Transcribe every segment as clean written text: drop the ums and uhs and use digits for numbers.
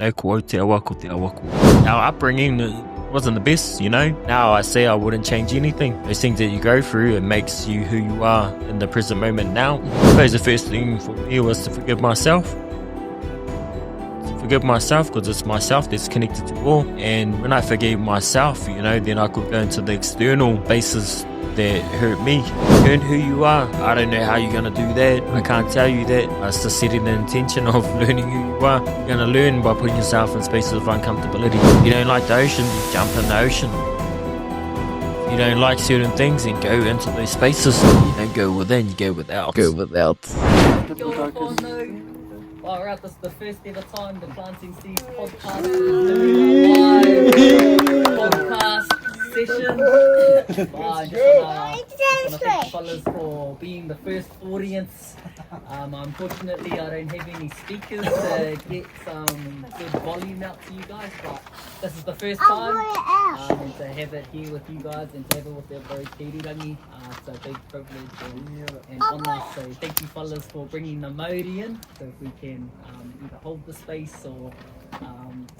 No ko te awa ko te awa ko. Our upbringing wasn't the best, Now I say I wouldn't change anything. Those things that you go through, it makes you who you are in the present moment now. I suppose the first thing for me was to forgive myself. Because it's myself that's connected to all. And when I forgave myself, then I could go into the external bases that hurt me. Learn who you are. I don't know how you're going to do that. I can't tell you that. It's just setting the intention of learning who you are. You're going to learn by putting yourself in spaces of uncomfortability. If you don't like the ocean, you jump in the ocean. If you don't like certain things, then go into those spaces. You don't go within, you go without. Kia ora whānau. Alright, this is the first ever time the Planting Seeds podcast is doing a live podcast session. I just want to thank you fellas for being the first audience. Unfortunately, I don't have any speakers to get some good volume out to you guys, but this is the first time and to have it here with you guys and to have it with the bro Te Ururangi. It's a big privilege and honour. So thank you fellas for bringing the Māori in. So if we can either hold the space or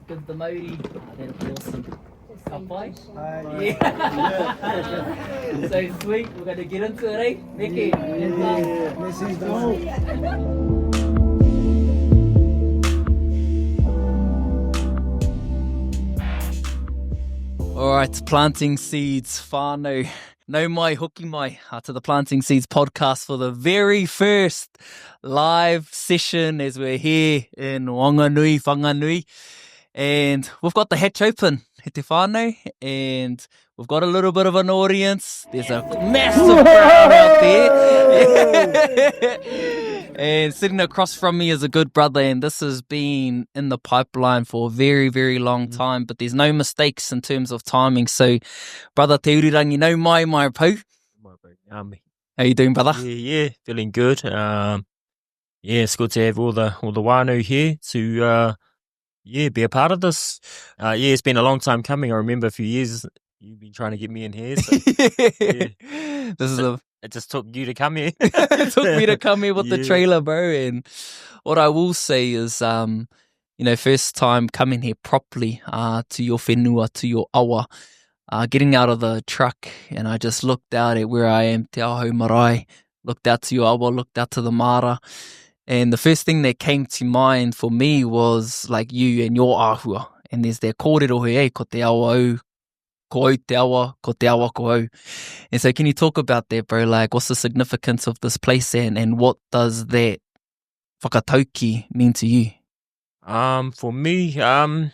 give the Māori, that'll be awesome. Kapai? Yeah. So sweet, we're going to get into it, eh? Mickey? Let's go. Alright, Planting Seeds, whānau. No mai, hoki mai, to the Planting Seeds podcast for the very first live session as we're here in Whanganui. And we've got the hatch open, he te whānau, and we've got a little bit of an audience. There's a massive crowd out there. And sitting across from me is a good brother, and this has been in the pipeline for a very, very long time, but there's no mistakes in terms of timing. So, brother Te Ururangi, no mai pau. How you doing, brother? Yeah, feeling good. It's good to have all the whānau here to be a part of this. It's been a long time coming. I remember a few years you've been trying to get me in here. So, it just took you to come here. It took me to come here with the trailer, bro. And what I will say is, first time coming here properly to your whenua, to your awa, getting out of the truck, and I just looked out at where I am, Te Ao Hou Marae, looked out to your awa, looked out to the Mara. And the first thing that came to mind for me was like you and your āhua. And there's their kōrero he ko te awa au, ko au te awa, ko te awa ko au. And so can you talk about that, bro? Like, what's the significance of this place and what does that whakatauki mean to you? For me, I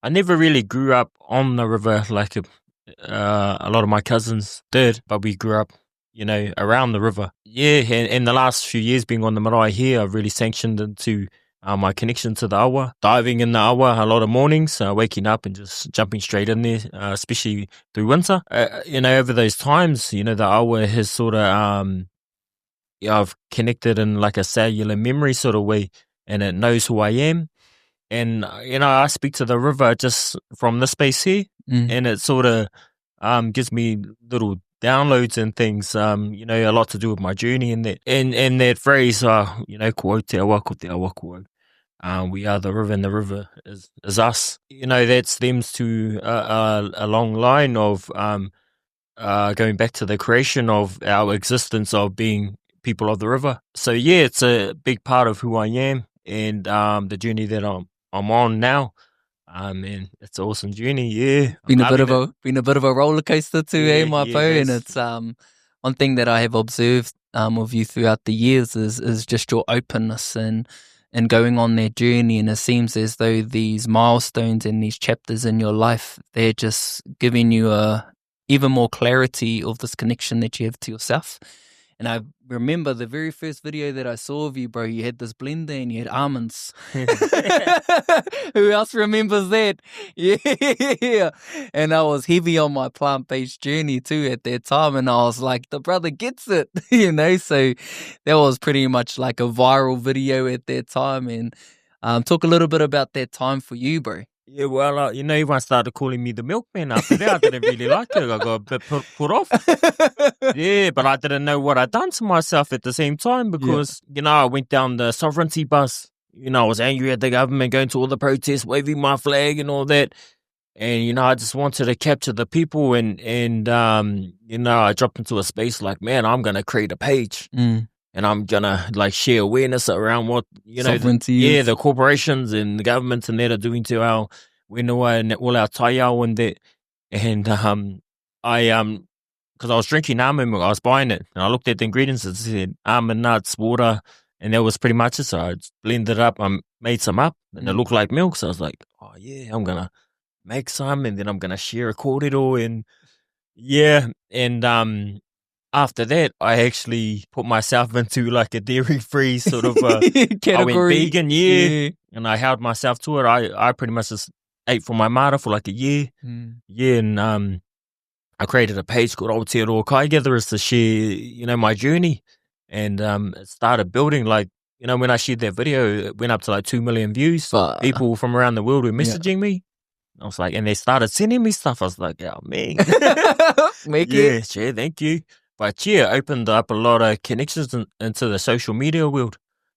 never really grew up on the river like a lot of my cousins did, but we grew up around the river. Yeah, and the last few years being on the marae here, I've really sanctioned into my connection to the awa. Diving in the awa a lot of mornings, waking up and just jumping straight in there, especially through winter. Over those times, the awa has sort of, I've connected in like a cellular memory sort of way, and it knows who I am. And, I speak to the river just from this space here, and it sort of gives me little downloads and things, a lot to do with my journey and that. And that phrase, ko te awa ko te awa ko au. We are the river and the river is us. That stems to a long line of going back to the creation of our existence of being people of the river. So yeah, it's a big part of who I am and the journey that I'm on now. And it's an awesome journey, yeah. Been a bit of a roller coaster too, my po. And it's one thing that I have observed of you throughout the years is just your openness and going on that journey. And it seems as though these milestones and these chapters in your life, they're just giving you even more clarity of this connection that you have to yourself. And I remember the very first video that I saw of you, bro, you had this blender and you had almonds. Who else remembers that? Yeah. And I was heavy on my plant-based journey too at that time. And I was like, the brother gets it, So that was pretty much like a viral video at that time. And talk a little bit about that time for you, bro. Yeah, well, everyone started calling me the milkman after that. I didn't really like it. I got a bit put off. Yeah, but I didn't know what I'd done to myself at the same time because, I went down the sovereignty bus, I was angry at the government, going to all the protests, waving my flag and all that. And, I just wanted to capture the people and I dropped into a space like, man, I'm going to create a page and I'm going to share awareness around what, sovereignty the corporations and the governments and that are doing to our whenua and all our taiao and that. And because I was drinking almond milk, I was buying it and I looked at the ingredients and it said almond nuts, water, and that was pretty much it. So I just blended it up, I made some up and it looked like milk. So I was like, oh yeah, I'm going to make some and then I'm going to share a kōrero and after that I actually put myself into a dairy-free sort of category. I went vegan, and I held myself to it. I pretty much just ate for my mara for a year. And I created a page called Aotearoa Kaigatherers to share, my journey. And it started building when I shared that video, it went up to 2 million views. People from around the world were messaging me. I was like, and they started sending me stuff. I was like, oh, man. Sure, thank you. But it opened up a lot of connections into the social media world.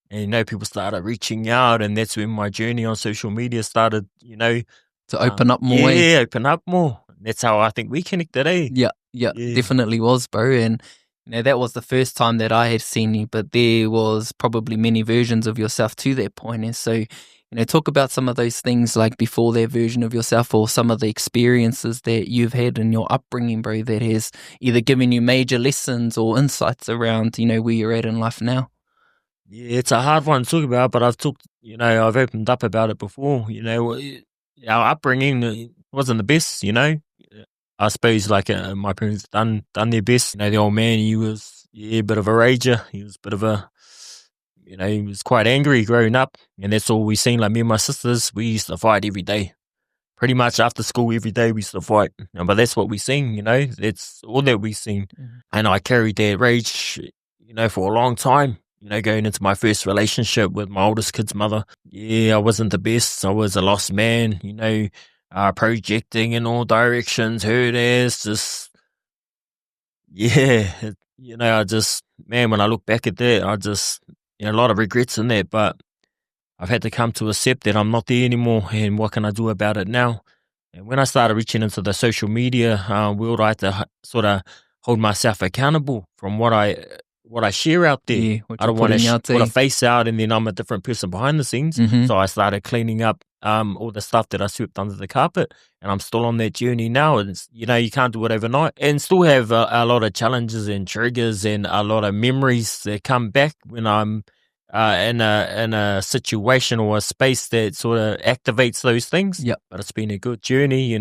And, people started reaching out. And that's when my journey on social media started, to open up more. Yeah, open up more. That's how I think we connected, eh? Yeah, definitely was, bro. And that was the first time that I had seen you, but there was probably many versions of yourself to that point. And so, talk about some of those things before that version of yourself or some of the experiences that you've had in your upbringing, bro, that has either given you major lessons or insights around, where you're at in life now. Yeah, it's a hard one to talk about, but I've opened up about it before. Our upbringing wasn't the best, I suppose my parents done their best. The old man, he was a bit of a rager. He was a bit of a, he was quite angry growing up. And that's all we seen. Me and my sisters, we used to fight every day. Pretty much after school, every day we used to fight. But that's what we seen, That's all that we seen. And I carried that rage, for a long time. Going into my first relationship with my oldest kid's mother. Yeah, I wasn't the best. I was a lost man, projecting in all directions, hurt ass, just, when I look back at that, I just, a lot of regrets in that, but I've had to come to accept that I'm not there anymore, and what can I do about it now? And when I started reaching into the social media world, I had to sort of hold myself accountable from what I share out there. Yeah, I don't want to put a face out and then I'm a different person behind the scenes. So I started cleaning up all the stuff that I swept under the carpet, and I'm still on that journey now. And you can't do it overnight, and still have a lot of challenges and triggers and a lot of memories that come back when I'm in a situation or a space that sort of activates those things. But it's been a good journey.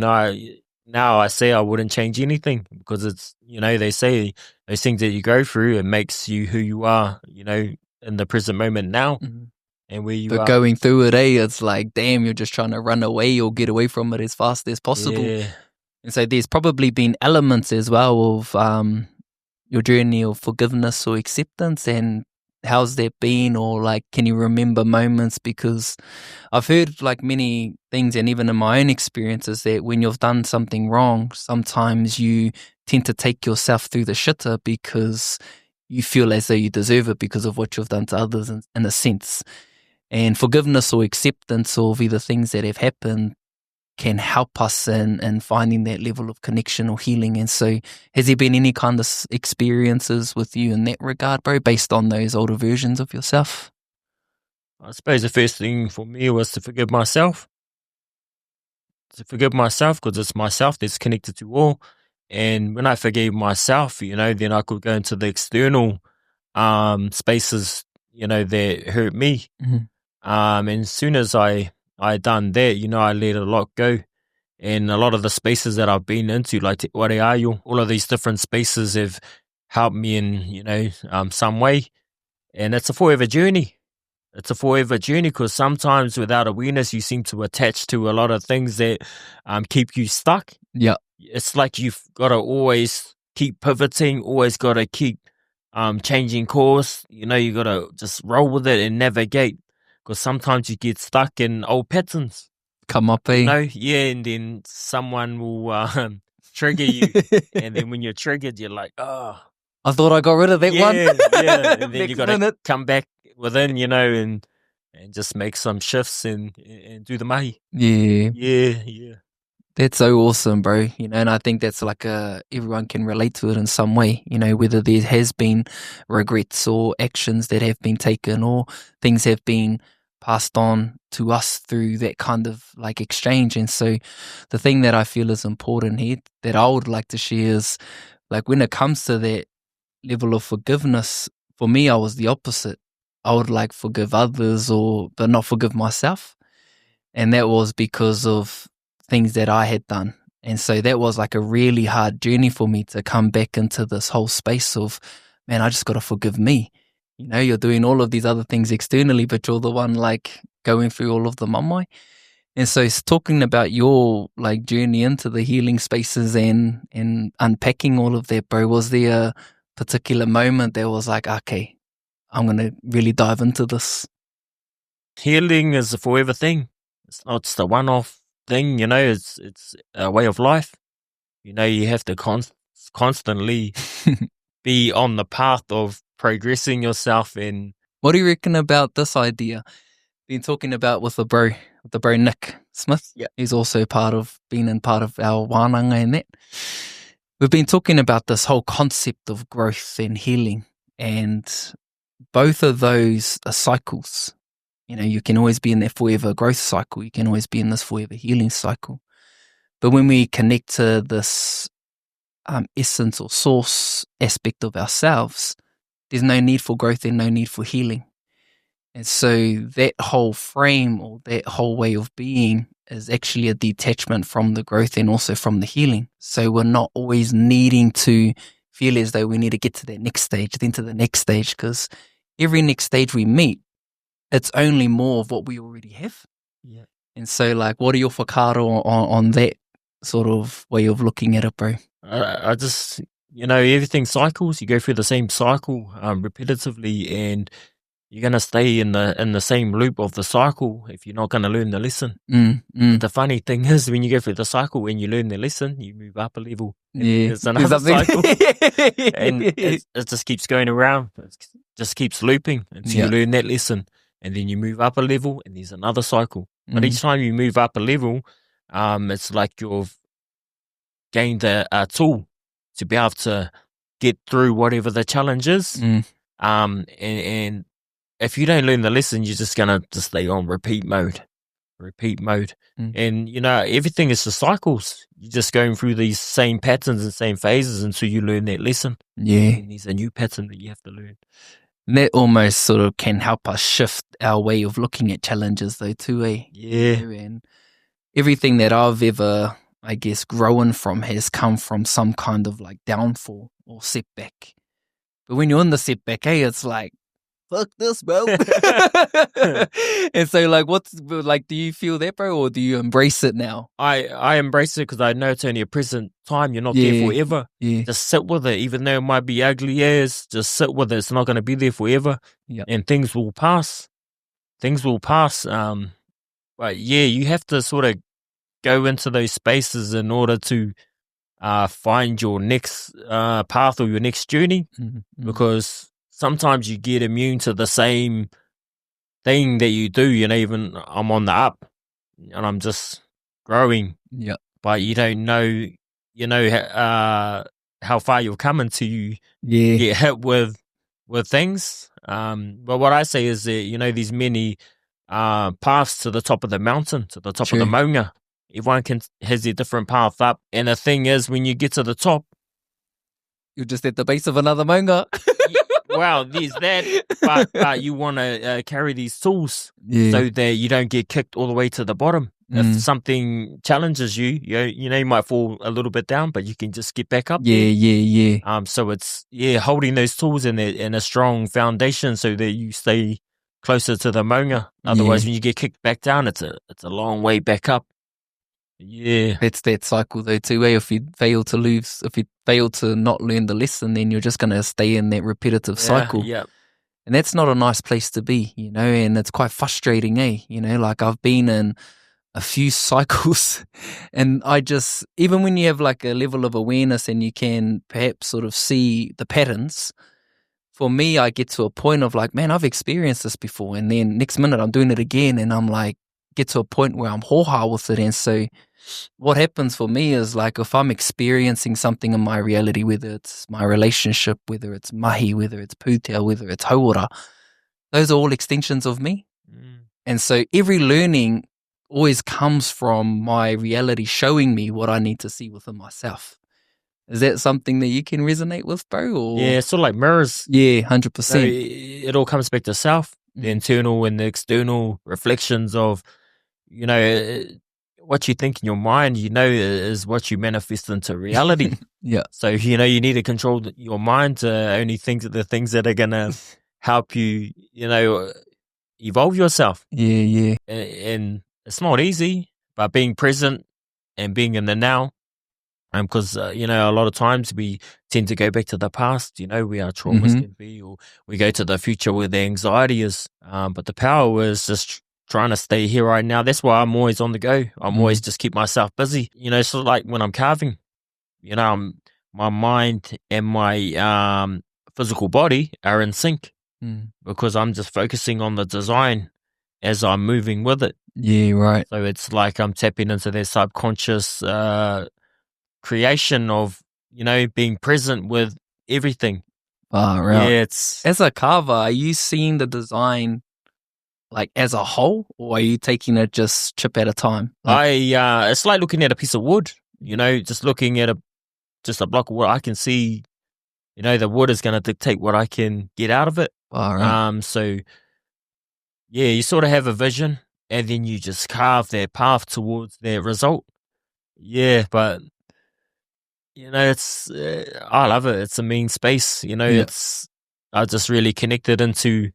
Now I say I wouldn't change anything because it's, they say those things that you go through, it makes you who you are, in the present moment now and where you are. But going through it, it's damn, you're just trying to run away or get away from it as fast as possible. Yeah. And so there's probably been elements as well of your journey of forgiveness or acceptance, and how's that been? Or can you remember moments? Because I've heard many things, and even in my own experiences, that when you've done something wrong, sometimes you tend to take yourself through the shitter because you feel as though you deserve it because of what you've done to others in a sense. And forgiveness or acceptance of either things that have happened can help us in finding that level of connection or healing. And so has there been any kind of experiences with you in that regard, bro, based on those older versions of yourself? I suppose the first thing for me was to forgive myself. Because it's myself that's connected to all. And when I forgave myself, then I could go into the external spaces, that hurt me. And as soon as I done that, I let a lot go. And a lot of the spaces that I've been into, like Te Ururangi, all of these different spaces have helped me in, some way. And it's a forever journey. Because sometimes without awareness, you seem to attach to a lot of things that keep you stuck. Yeah. It's like you've got to always keep pivoting, always got to keep changing course. You got to just roll with it and navigate. Because sometimes you get stuck in old patterns. Come up, and then someone will trigger you. And then when you're triggered, you're like, oh. I thought I got rid of that one. Yeah. And then you got to come back within, and and just make some shifts and do the mahi. Yeah. Yeah. That's so awesome, bro. And I think that's like everyone can relate to it in some way, whether there has been regrets or actions that have been taken or things have been passed on to us through that kind of like exchange. And so the thing that I feel is important here that I would like to share is like when it comes to that level of forgiveness, for me, I was the opposite. I would like forgive others but not forgive myself. And that was because of things that I had done. And so that was like a really hard journey for me to come back into this whole space of, man, I just got to forgive me. You're doing all of these other things externally, but you're the one like going through all of the mamai. And so it's talking about your like journey into the healing spaces and unpacking all of that, bro. Was there a particular moment that was like, okay, I'm going to really dive into this? Healing is a forever thing. It's not just a one-off thing, it's a way of life. You have to constantly be on the path of progressing yourself. And what do you reckon about this idea? Been talking about with the bro Nick Smith. Yeah. He's also part of our wānanga and that. We've been talking about this whole concept of growth and healing, and both of those are cycles. You can always be in that forever growth cycle. You can always be in this forever healing cycle. But when we connect to this essence or source aspect of ourselves, there's no need for growth and no need for healing. And so that whole frame or that whole way of being is actually a detachment from the growth and also from the healing. So we're not always needing to feel as though we need to get to that next stage, then to the next stage, because every next stage we meet, it's only more of what we already have. Yeah. And so, like, what are your whakaaro on that sort of way of looking at it, bro? I just, everything cycles. You go through the same cycle repetitively, and you're going to stay in the same loop of the cycle if you're not going to learn the lesson. The funny thing is, when you go through the cycle, when you learn the lesson, you move up a level. Yeah. There's another cycle. And it just keeps going around. It just keeps looping until you learn that lesson. And then you move up a level, and there's another cycle. But each time you move up a level, it's like you've gained a tool to be able to get through whatever the challenge is. And if you don't learn the lesson, you're just going to just stay on repeat mode. And, everything is just cycles. You're just going through these same patterns and same phases until you learn that lesson. Yeah. And there's a new pattern that you have to learn. And that almost sort of can help us shift our way of looking at challenges though too, eh? Yeah. And everything that I've ever, I guess, grown from has come from some kind of like downfall or setback. But when you're in the setback, it's like, fuck this, bro. And so like, do you feel that, bro? Or do you embrace it now? I embrace it because I know it's only a present time. You're not there forever. Yeah. Just sit with it. Even though it might be ugly as, just sit with it. It's not going to be there forever. Yeah. And things will pass. But yeah, you have to sort of go into those spaces in order to find your next path or your next journey. Because sometimes you get immune to the same thing that you do. Even I'm on the up and I'm just growing. Yeah. But you don't know, how far you've come until you get hit with things. But what I say is that, there's many paths to the top of the mountain, to the top of the maunga. Everyone has their different path up. And the thing is, when you get to the top, you're just at the base of another maunga. Well, there's that, but you want to carry these tools so that you don't get kicked all the way to the bottom. If something challenges you, you might fall a little bit down, but you can just get back up. Yeah. So it's holding those tools in a strong foundation so that you stay closer to the maunga. Otherwise, when you get kicked back down, it's a long way back up. Yeah, it's that cycle though too. If you fail to not learn the lesson, then you're just going to stay in that repetitive cycle. Yeah. And that's not a nice place to be, and it's quite frustrating, like I've been in a few cycles and even when you have like a level of awareness and you can perhaps sort of see the patterns, for me, I get to a point of like, man, I've experienced this before. And then next minute I'm doing it again. And I'm like, get to a point where I'm hoha with it. And so what happens for me is like, if I'm experiencing something in my reality, whether it's my relationship, whether it's mahi, whether it's pūtea, whether it's hauora, those are all extensions of me. And so every learning always comes from my reality showing me what I need to see within myself. Is that something that you can resonate with, bro? Or? Yeah, sort of like mirrors. Yeah, 100%. So it all comes back to self, the internal and the external reflections of, you know, what you think in your mind, you know, is what you manifest into reality. Yeah. So, you know, you need to control your mind to only think of the things that are going to help you, you know, evolve yourself. Yeah. And it's not easy, but being present and being in the now. Because, you know, a lot of times we tend to go back to the past, you know, where our traumas can be, or we go to the future where the anxiety is. But the power is just trying to stay here right now. That's why I'm always on the go. I'm always just keep myself busy. You know, sort of like when I'm carving, you know, my mind and my physical body are in sync because I'm just focusing on the design as I'm moving with it. Yeah, right. So it's like I'm tapping into their subconscious creation of, you know, being present with everything. Right. Yeah, it's as a carver, are you seeing the design like as a whole, or are you taking it just chip at a time? It's like looking at a piece of wood, you know, just looking at just a block of wood. I can see, you know, the wood is going to dictate what I can get out of it. Right. So yeah, you sort of have a vision and then you just carve that path towards that result. Yeah, but you know, it's I love it. It's a mean space. You know, I just really connected into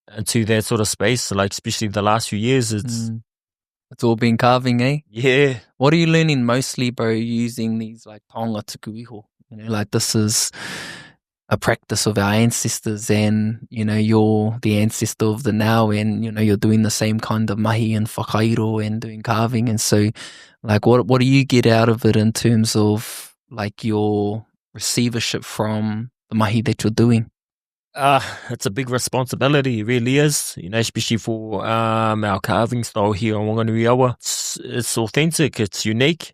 that sort of space. Like especially the last few years, it's all been carving, eh? Yeah. What are you learning mostly, bro? Using these like taonga tuku iho. You know, like this is a practice of our ancestors, and you know, you're the ancestor of the now, and you know, you're doing the same kind of mahi and whakairo and doing carving, and so like what do you get out of it in terms of like your receivership from the mahi that you're doing? It's a big responsibility, it really is, you know, especially for our carving style here on Whanganui. It's authentic, it's unique,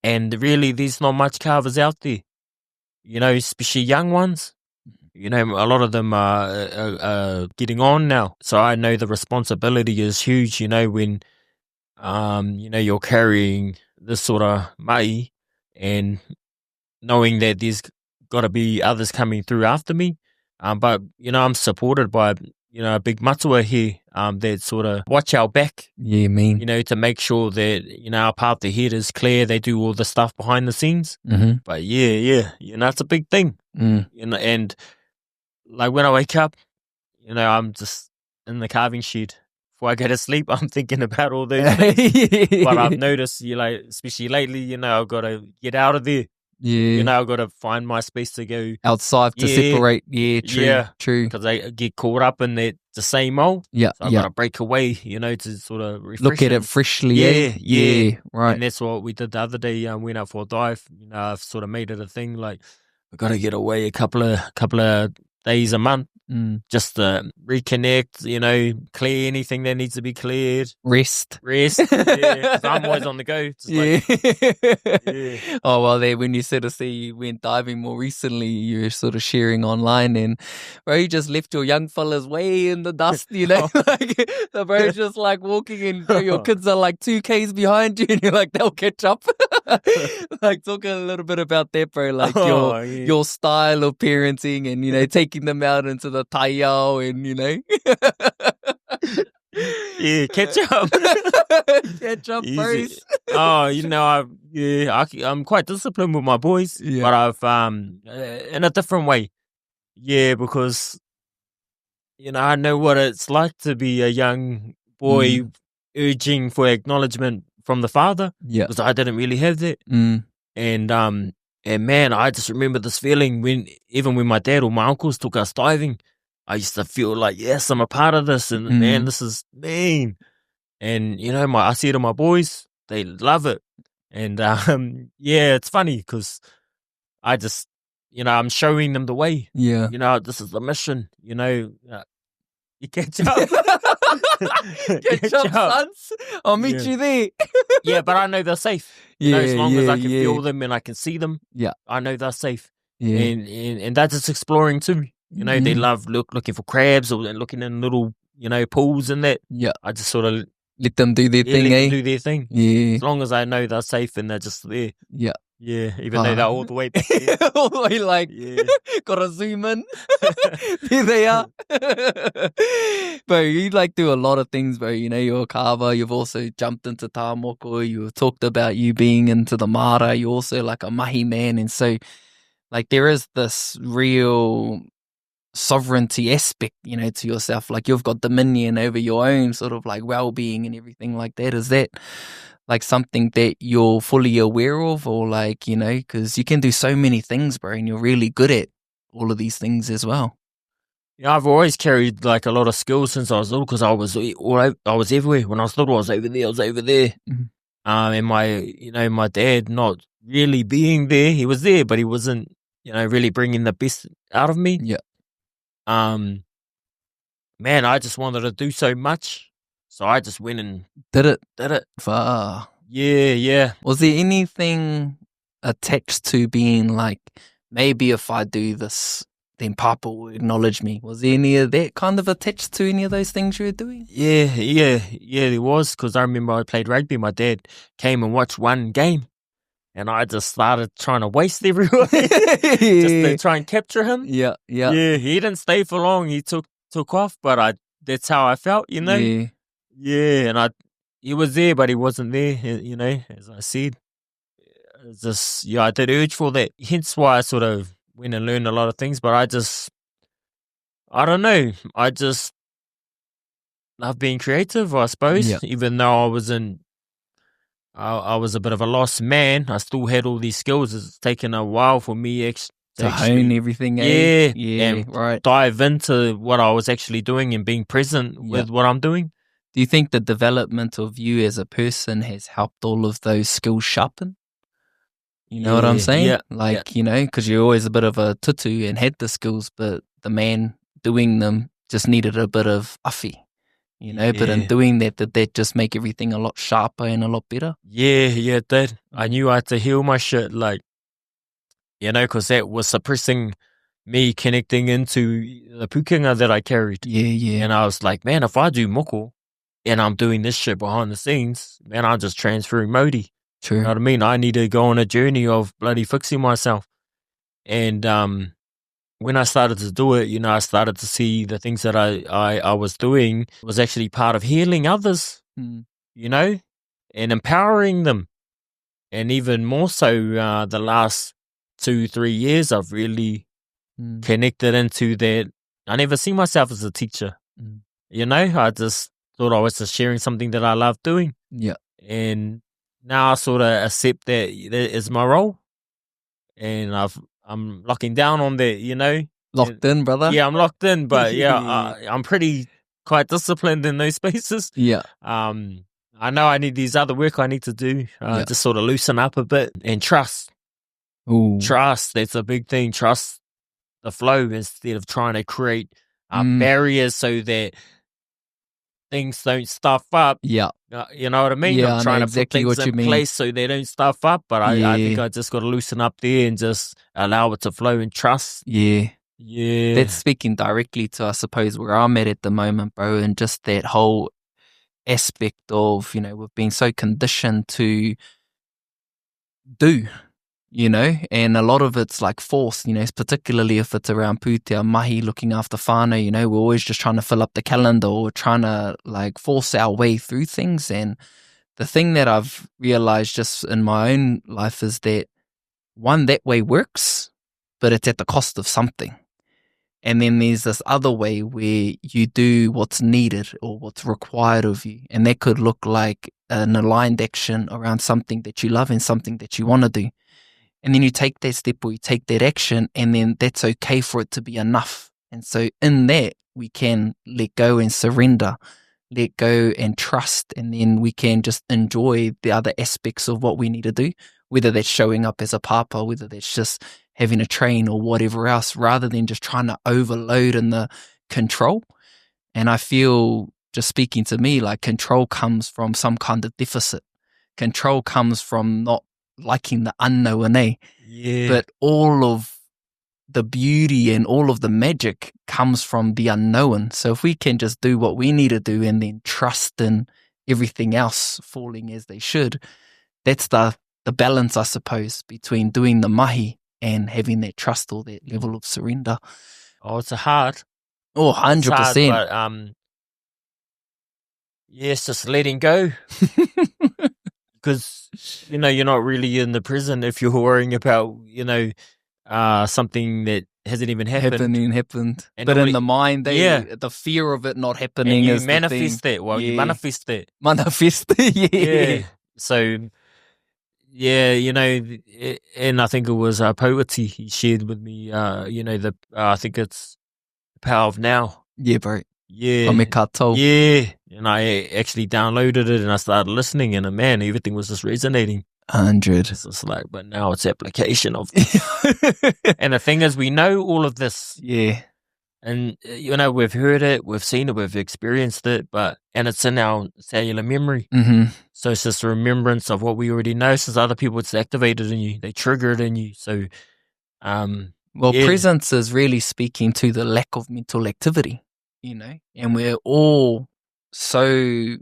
and really there's not much carvers out there, you know, especially young ones. You know, a lot of them are getting on now, so I know the responsibility is huge, you know, when you know, you're carrying this sort of mai and knowing that there's got to be others coming through after me. But, you know, I'm supported by, you know, a big matua here that sort of watch our back. Yeah, mean. You know, to make sure that, you know, our path ahead is clear. They do all the stuff behind the scenes. But yeah, you know, it's a big thing. You know, and like when I wake up, you know, I'm just in the carving shed. Before I go to sleep, I'm thinking about all those things. But I've noticed, you know, especially lately, you know, I've got to get out of there. Yeah. You know, I've got to find my space to go outside to separate. Yeah, true. Because I get caught up in the same old. Yeah. So I've got to break away, you know, to sort of refresh. Look at it freshly. Yeah. Right. And that's what we did the other day. I went out for a dive. You know, I've sort of made it a thing. Like, I've got to get away a couple of days a month. Just to reconnect, you know, clear anything that needs to be cleared. Rest. Yeah, 'cause I'm always on the go. Oh, well, there, when you sort of see you went diving more recently, you're sort of sharing online, and bro, you just left your young fellas way in the dust, you know? Like, the bro's just like walking, and bro, your kids are like 2Ks behind you, and you're like, they'll catch up. Like, talk a little bit about that, bro, like your style of parenting, and, you know, taking them out into the taiao, and, you know. Yeah, catch up. Catch up first. Oh, you know, I'm quite disciplined with my boys, but I've in a different way. Yeah, because, you know, I know what it's like to be a young boy urging for acknowledgement from the father. Yeah, because I didn't really have that. And man, I just remember this feeling even when my dad or my uncles took us diving. I used to feel like, yes, I'm a part of this, and man, this is mean. And, you know, I see it to my boys, they love it. And, yeah, it's funny because I just I'm showing them the way. Yeah. This is the mission, you catch up. Catch up, sons. I'll meet you there. Yeah, but I know they're safe. As long as I can feel them and I can see them, I know they're safe. Yeah. And they're just exploring too. They love looking for crabs or looking in little, pools and that. Yeah. I just sort of let them do their thing, let them do their thing. Yeah. As long as I know they're safe and they're just there. Yeah. Yeah, even though they're all the way back there. All the way, gotta zoom in. There they are. Bro, you do a lot of things, bro. You're a carver. You've also jumped into tā moko. You've talked about you being into the mara. You're also a mahi man. And so, there is this real sovereignty aspect, to yourself. You've got dominion over your own sort of well-being and everything like that. Is that something that you're fully aware of, or because you can do so many things, bro, and you're really good at all of these things as well? Yeah, I've always carried a lot of skills since I was little, because I was everywhere. When I was little, I was over there. Mm-hmm. And my dad not really being there, he was there, but he wasn't, really bringing the best out of me. Yeah. Man, I just wanted to do so much. So I just went and did it. Far. Yeah. Was there anything attached to being maybe if I do this, then Papa will acknowledge me? Was there any of that kind of attached to any of those things you were doing? Yeah, there was, because I remember I played rugby. My dad came and watched one game, and I just started trying to waste everyone just to try and capture him. Yeah. Yeah, he didn't stay for long. He took off, but that's how I felt, Yeah. Yeah, and he was there, but he wasn't there, as I said. It's just, I did urge for that. Hence why I sort of went and learned a lot of things, but I don't know. I just love being creative, I suppose. Even though I was a bit of a lost man, I still had all these skills. It's taken a while for me to hone everything. Yeah, right. Dive into what I was actually doing and being present with what I'm doing. Do you think the development of you as a person has helped all of those skills sharpen? You know what I'm saying? Yeah. Because you're always a bit of a tutu and had the skills, but the man doing them just needed a bit of awhi, but in doing that, did that just make everything a lot sharper and a lot better? Yeah, it did. I knew I had to heal my shit, because that was suppressing me connecting into the pukenga that I carried. Yeah. And I was like, man, if I do moko and I'm doing this shit behind the scenes, man, I'm just transferring Māori. True. You know what I mean? I need to go on a journey of bloody fixing myself. And when I started to do it, I started to see the things that I was doing was actually part of healing others, and empowering them. And even more so, the last 2-3 years, I've really connected into that. I never see myself as a teacher. I just thought I was just sharing something that I love doing. Yeah. And now I sort of accept that is my role. And I'm locking down on that, Locked in, brother? Yeah, I'm locked in, but I'm quite disciplined in those spaces. Yeah. I know I need these other work I need to do, just sort of loosen up a bit and trust. Ooh. Trust, that's a big thing. Trust the flow instead of trying to create barriers so that things don't stuff up. Yeah. You know what I mean? Yeah, I'm trying to exactly put things in place so they don't stuff up, but I think I just got to loosen up there and just allow it to flow and trust. Yeah. Yeah. That's speaking directly to, I suppose, where I'm at the moment, bro, and just that whole aspect of, we've been so conditioned to do, and a lot of it's forced, particularly if it's around pūtea mahi, looking after whānau, we're always just trying to fill up the calendar or trying to force our way through things. And the thing that I've realized just in my own life is that one, that way works, but it's at the cost of something. And then there's this other way where you do what's needed or what's required of you. And that could look like an aligned action around something that you love and something that you want to do. And then you take that step or you take that action, and then that's okay for it to be enough. And so in that, we can let go and surrender, let go and trust, and then we can just enjoy the other aspects of what we need to do, whether that's showing up as a papa, whether that's just having a train or whatever else, rather than just trying to overload in the control. And I feel, just speaking to me, like control comes from some kind of deficit. Control comes from not liking the unknown, Yeah. But all of the beauty and all of the magic comes from the unknown. So if we can just do what we need to do and then trust in everything else falling as they should, that's the balance, I suppose, between doing the mahi and having that trust or that level of surrender. Oh, it's hard. Oh, 100%. It's hard, but yes, just letting go. Because, you know, you're not really in the prison if you're worrying about, you know, something that hasn't even happened. And but in the mind, the fear of it not happening and you is manifest that. Well, you manifest that. Yeah. So, yeah, you know, and I think it was Poetry he shared with me, you know, I think it's The Power of Now. Yeah, bro. Yeah. Yeah. And I actually downloaded it and I started listening, and man, everything was just resonating. 100. It's just like, but now it's application of this. And the thing is, we know all of this. Yeah. And, you know, we've heard it, we've seen it, we've experienced it, and it's in our cellular memory. Mm-hmm. So it's just a remembrance of what we already know. Since other people, it's activated in you, they trigger it in you. So, presence is really speaking to the lack of mental activity, you know, and we're all so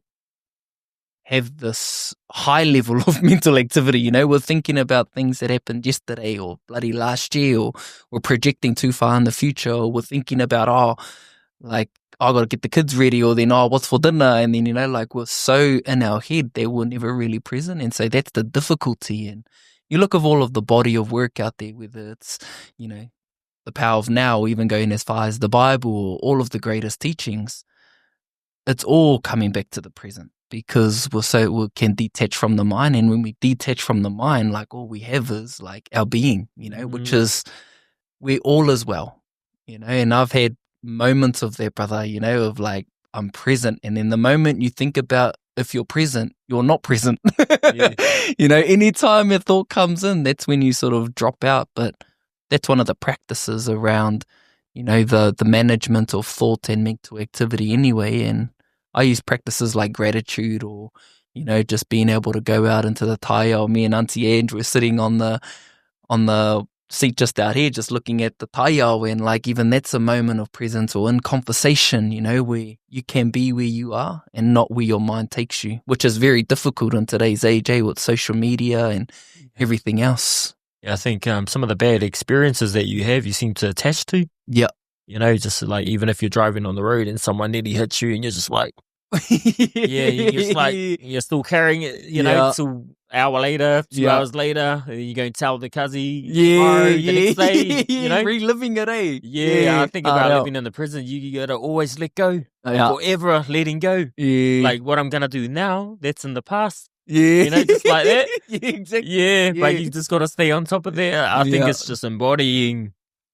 have this high level of mental activity, you know, we're thinking about things that happened yesterday or bloody last year, or we're projecting too far in the future, or we're thinking about, I got to get the kids ready, or then, what's for dinner? And then, you know, like we're so in our head that we're never really present. And so that's the difficulty. And you look at all of the body of work out there, whether it's, you know, The Power of Now, or even going as far as the Bible, or all of the greatest teachings, it's all coming back to the present, because we can detach from the mind. And when we detach from the mind, like all we have is like our being, you know, which is we're all as well, you know. And I've had moments of that, brother, you know, of like, I'm present. And then the moment you think about if you're present, you're not present. Yeah. You know, anytime a thought comes in, that's when you sort of drop out. But that's one of the practices around, you know, the management of thought and mental activity anyway. And I use practices like gratitude, or, you know, just being able to go out into the Te Ao. Me and Auntie Ange were sitting on the seat just out here, just looking at the Te Ao, and like even that's a moment of presence, or in conversation, you know, where you can be where you are and not where your mind takes you, which is very difficult in today's age, with social media and everything else. Yeah, I think some of the bad experiences that you have, you seem to attach to. Yeah. You know, just like, even if you're driving on the road and someone nearly hits you and you're just like, you're just like, you're still carrying it, you know, till an hour later, 2 hours later, you're going to tell the cuzzy tomorrow, the next day, you know. Reliving it, I think about living in the prison, you got to always let go. Forever letting go. Like, what I'm going to do now, that's in the past. You know, just like that. Exactly. But you just got to stay on top of that. I think it's just embodying,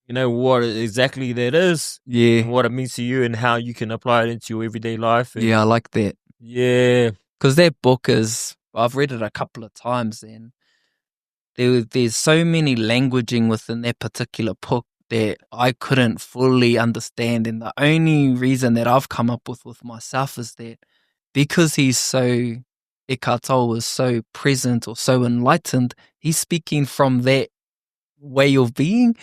you know, what exactly that is. And what it means to you and how you can apply it into your everyday life. And, I like that. Yeah. Because that book I've read it a couple of times, and there's so many languaging within that particular book that I couldn't fully understand. And the only reason that I've come up with myself is that because he's so, Eckhart Tolle is so present or so enlightened, he's speaking from that way of being.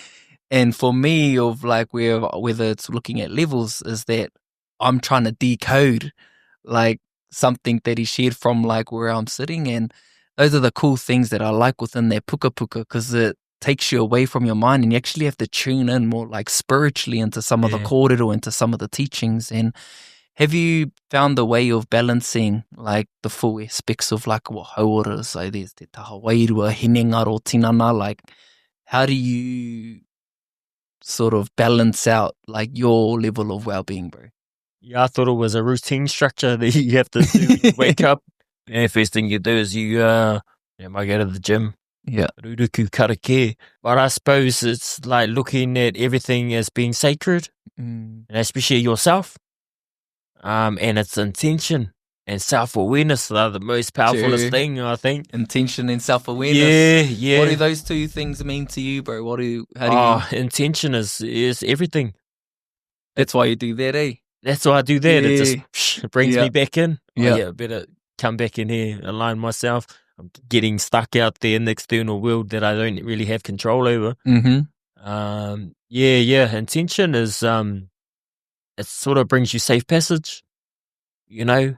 And for me, of like whether it's looking at levels, is that I'm trying to decode like something that he shared from like where I'm sitting. And those are the cool things that I like within that puka puka, because it takes you away from your mind and you actually have to tune in more like spiritually into some of the kōrero, into some of the teachings. And have you found a way of balancing like the full aspects of like what hauora? So there's te taha wairua, hinengaro, tinana, like how do you sort of balance out like your level of well-being, bro? Yeah, I thought it was a routine structure that you have to do when you wake up. And the first thing you do is you might go to the gym. Yeah. Ruruku karake. But I suppose it's like looking at everything as being sacred, and especially yourself, and its intention. and self-awareness are the most powerfulest thing, I think. Intention and self-awareness. Yeah. What do those two things mean to you, bro? How do you... Intention is everything. That's why you do that, eh? That's why I do that. It just brings me back in. Yeah. Better come back in here, align myself. I'm getting stuck out there in the external world that I don't really have control over. Mm-hmm. Intention is it sort of brings you safe passage, you know.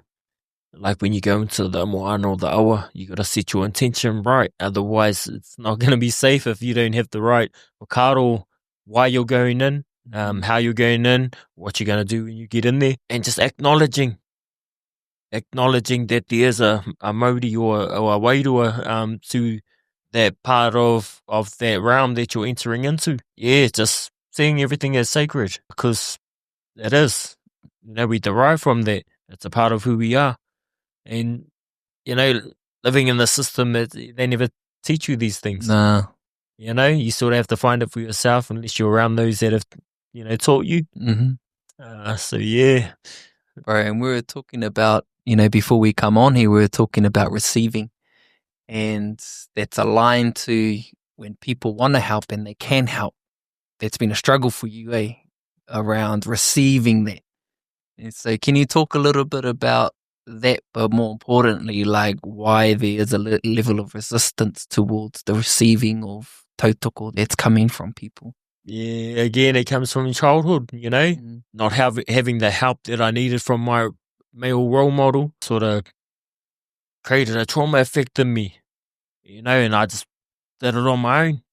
Like when you go into the moana or the awa, you got to set your intention right. Otherwise, it's not going to be safe if you don't have the right whakaaro, why you're going in, how you're going in, what you're going to do when you get in there, and just acknowledging that there's a mauri or a wairua to that part of that realm that you're entering into. Yeah, just seeing everything as sacred, because it is. You know, we derive from that. It's a part of who we are. And, you know, living in the system, they never teach you these things. Nah. You know, you sort of have to find it for yourself unless you're around those that have, you know, taught you. Mm-hmm. So, yeah. Right, and we were talking about, you know, before we come on here, we were talking about receiving. And that's aligned to when people want to help and they can help. That's been a struggle for you, around receiving that. And so can you talk a little bit about that, but more importantly, like why there is a level of resistance towards the receiving of tautoko that's coming from people? Yeah, again, it comes from childhood, you know, not having the help that I needed from my male role model sort of created a trauma effect in me, you know, and I just did it on my own.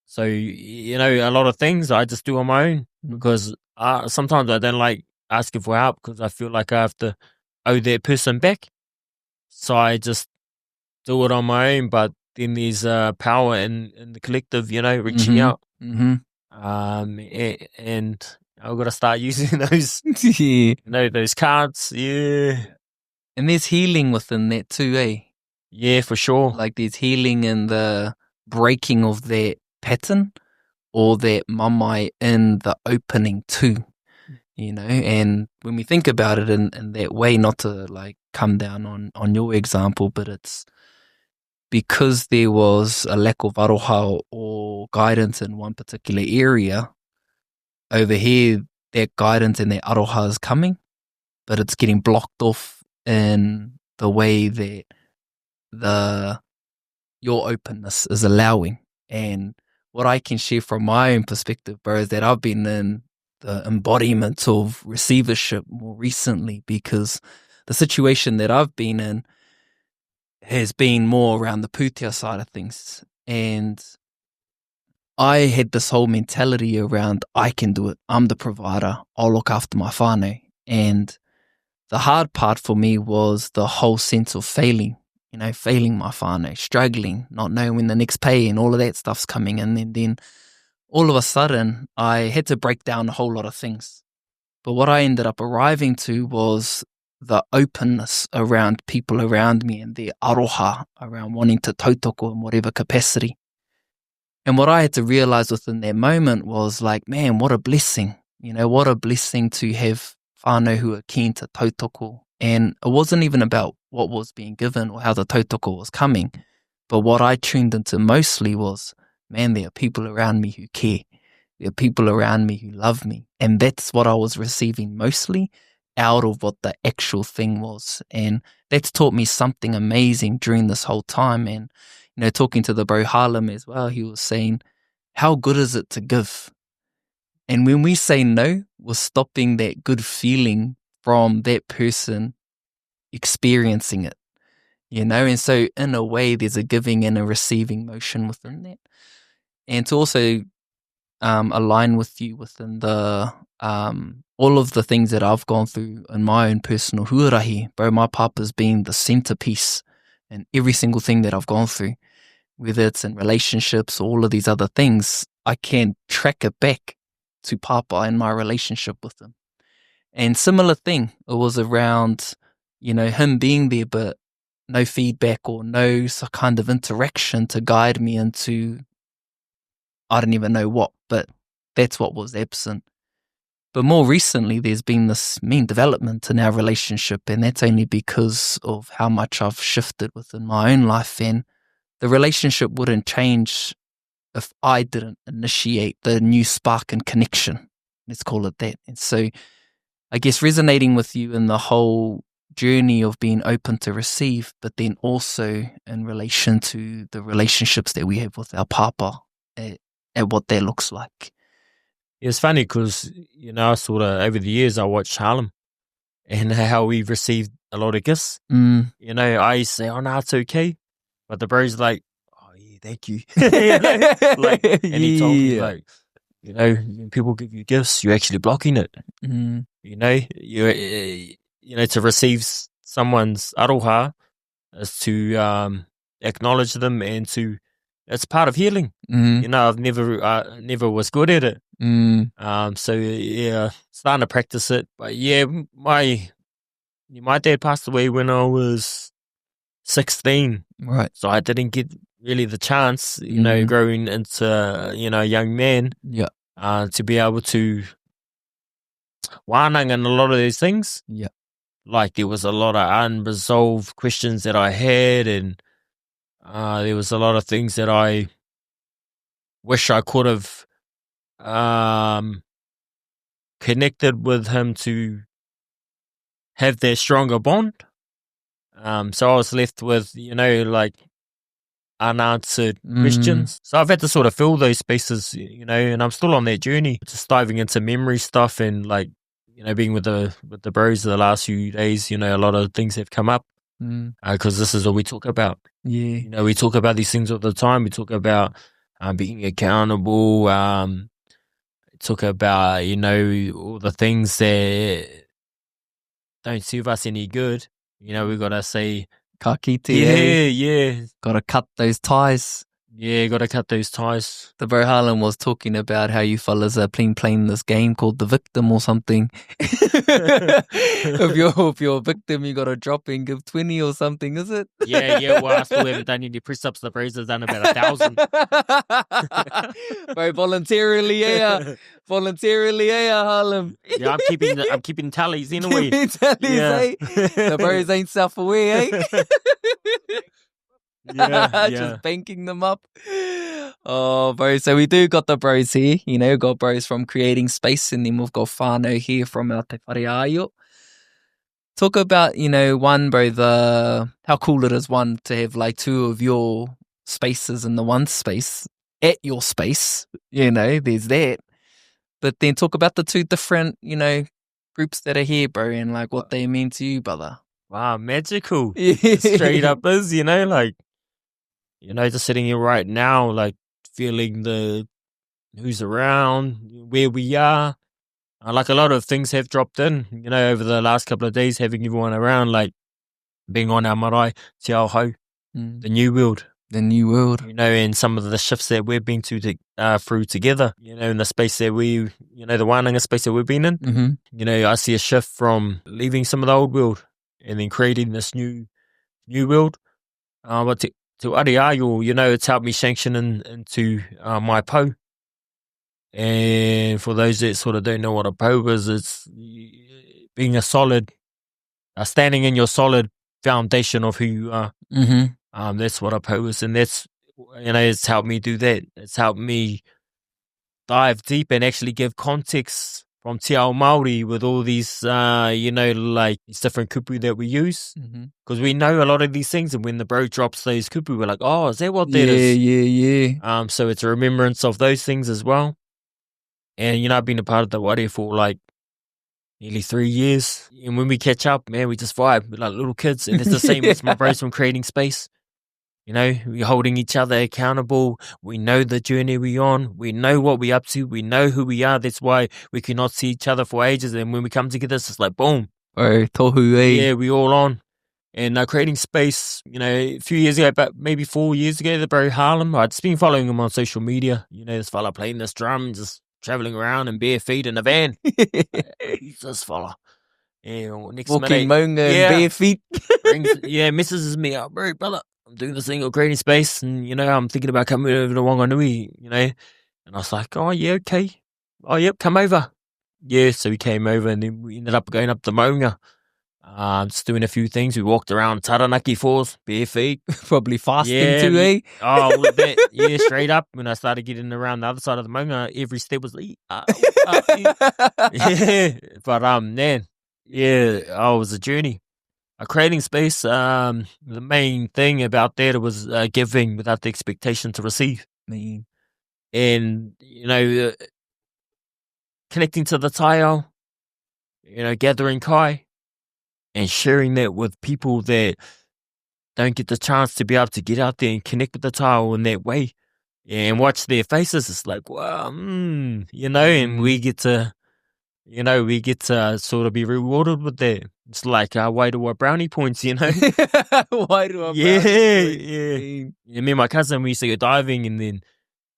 So, you know, a lot of things I just do on my own because sometimes I don't like asking for help because I feel like I have to owe that person back. So I just do it on my own, but then there's power in the collective, you know, reaching out. And I've got to start using those, you know, those cards. Yeah. And there's healing within that too, eh? Yeah, for sure. Like there's healing in the breaking of that pattern or that mamai in the opening too, you know. And when we think about it in that way, not to like come down on your example, but it's because there was a lack of aroha or guidance in one particular area. Over here, that guidance and that aroha is coming, but it's getting blocked off in the way that your openness is allowing. And what I can share from my own perspective, bro, is that I've been in the embodiment of receivership more recently, because the situation that I've been in has been more around the pūtea side of things. And I had this whole mentality around, I can do it. I'm the provider. I'll look after my whānau. And the hard part for me was the whole sense of failing, you know, failing my whānau, struggling, not knowing when the next pay and all of that stuff's coming in. And then all of a sudden, I had to break down a whole lot of things. But what I ended up arriving to was the openness around people around me and their aroha around wanting to tautoko in whatever capacity. And what I had to realize within that moment was like, man, what a blessing. You know, what a blessing to have whānau who are keen to tautoko. And it wasn't even about what was being given or how the tautoko was coming. But what I tuned into mostly was, man, there are people around me who care. There are people around me who love me. And that's what I was receiving mostly out of what the actual thing was. And that's taught me something amazing during this whole time. And, you know, talking to the bro Harlem as well, he was saying, how good is it to give? And when we say no, we're stopping that good feeling from that person experiencing it, you know? And so in a way, there's a giving and a receiving motion within that. And to also align with you within the all of the things that I've gone through in my own personal huarahi, bro, my papa's been the centerpiece in every single thing that I've gone through, whether it's in relationships or all of these other things. I can track it back to Papa and my relationship with him. And similar thing, it was around, you know, him being there, but no feedback or no kind of interaction to guide me into, I don't even know what, but that's what was absent. But more recently, there's been this mean development in our relationship, and that's only because of how much I've shifted within my own life. And the relationship wouldn't change if I didn't initiate the new spark and connection. Let's call it that. And so I guess resonating with you in the whole journey of being open to receive, but then also in relation to the relationships that we have with our papa at what that looks like. It's funny because, sort of over the years I watched Harlem and how we've received a lot of gifts. I say, oh, no, it's okay. But the bro's like, oh, yeah, thank you. And he told me, like, when people give you gifts, you're actually blocking it. To receive someone's aroha is to acknowledge them and it's part of healing. I've never was good at it. So yeah, starting to practice it. But yeah, my dad passed away when I was 16. Right. So I didn't get really the chance, growing into, a young man. Yeah. To be able to whānau and a lot of these things. Yeah. Like there was a lot of unresolved questions that I had, and there was a lot of things that I wish I could have connected with him to have that stronger bond. So I was left with, like unanswered questions. So I've had to sort of fill those spaces, and I'm still on that journey, just diving into memory stuff and like, being with the bros the last few days, a lot of things have come up because this is what we talk about. Yeah. We talk about these things all the time. We talk about being accountable. Talk about, all the things that don't serve us any good. We got to say, ka kite, yeah. Got to cut those ties. Yeah, got to cut those ties. The bro Harlan was talking about how you fellas are playing this game called The Victim or something. If you're a victim, you got to drop and give 20 or something, is it? Yeah. Well, I still haven't done any press-ups. The bro's have done about 1,000. Bro, voluntarily, Harlem. Yeah, I'm keeping tallies anyway. Keeping tallies, eh? The bros ain't self-aware, eh? Yeah. Just banking them up. Oh, bro. So we do got the bros here. Got bros from Creating Space, and then we've got whānau here from our Te Whare Aio. Talk about, one, bro, how cool it is, one, to have like two of your spaces in the one space at your space. There's that. But then talk about the two different, groups that are here, bro, and like what they mean to you, brother. Wow, magical. Yeah. Straight up is, like, just sitting here right now, like feeling who's around, where we are. Like a lot of things have dropped in, over the last couple of days, having everyone around, like being on our marae, Te Ao Hou, the new world. The new world. And some of the shifts that we've been through together, in the space that the wānanga space that we've been in. Mm-hmm. I see a shift from leaving some of the old world and then creating this new world. But to Ariayo, it's helped me sanction into my po. And for those that sort of don't know what a po is, it's being standing in your solid foundation of who you are. Mm-hmm. That's what a po is, and that's, it's helped me do that. It's helped me dive deep and actually give context from Te Ao Māori with all these, like these different kupu that we use. Because we know a lot of these things, and when the bro drops those kupu, we're like, oh, is that what that is? Yeah. So it's a remembrance of those things as well. And, I've been a part of the ware for like nearly 3 years. And when we catch up, man, we just vibe. We're like little kids. And it's the same as my bros from Creating Space. We're holding each other accountable. We know the journey we're on. We know what we're up to. We know who we are. That's why we cannot see each other for ages. And when we come together, it's just like, boom. Oh, tohu, eh? Yeah, we all on. And Creating Space, a few years ago, about maybe 4 years ago, the bro Harlem, I'd just been following him on social media. This fella playing this drum, just traveling around in bare feet in a van. He's this fella. Yeah, next walking minute, maunga in bare feet. messages me up, bro, brother. I'm doing this thing called Creating Space, and I'm thinking about coming over to Whanganui, and I was like, oh yeah, okay, oh yep, come over. Yeah, so we came over and then we ended up going up the Maunga. Just doing a few things. We walked around Taranaki Falls, bare feet. Probably fasting too, eh? Oh, all of that. Yeah, straight up. When I started getting around the other side of the Maunga, every step was yeah. But man, yeah, it was a journey. A creating space. The main thing about that was giving without the expectation to receive. Me. And connecting to the Te Ao, gathering kai and sharing that with people that don't get the chance to be able to get out there and connect with the Te Ao in that way and watch their faces. It's like, wow, and we get to, sort of be rewarded with that. It's like why do our brownie points, Why do I Yeah. Me and my cousin, we used to go diving and then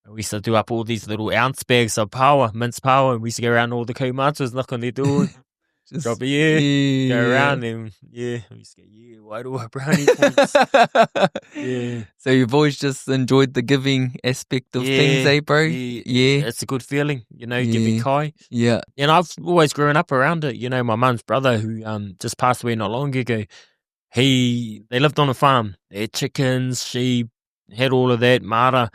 we used to do up all these little ounce bags of mince power, and we used to go around all the kaumatus, knock on their door, drop it, go around and we used to go, why do I brownie points? Yeah. So you've always just enjoyed the giving aspect of things, eh, bro? Yeah. It's a good feeling, giving kai. Yeah. And I've always grown up around it. My mum's brother who just passed away not long ago, they lived on a farm. They had chickens, sheep, had all of that, mara.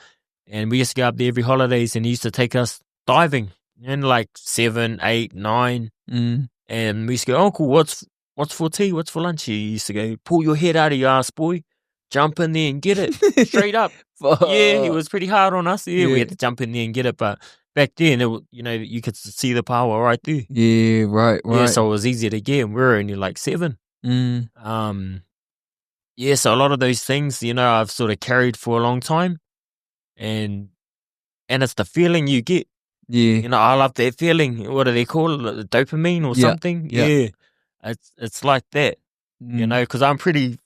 And we used to go up there every holidays and he used to take us diving in like 7, 8, 9. Mm. And we used to go, Uncle, what's for tea? What's for lunch? He used to go, pull your head out of your ass, boy. Jump in there and get it. Straight up. Yeah, he was pretty hard on us. Yeah, we had to jump in there and get it. But back then, you could see the power right there. Yeah, right. Yeah, so it was easy to get. And we were only like 7. Mm. Yeah, so a lot of those things, I've sort of carried for a long time. And it's the feeling you get. Yeah. I love that feeling. What do they call it? Dopamine or something? Yeah. It's like that, because I'm pretty,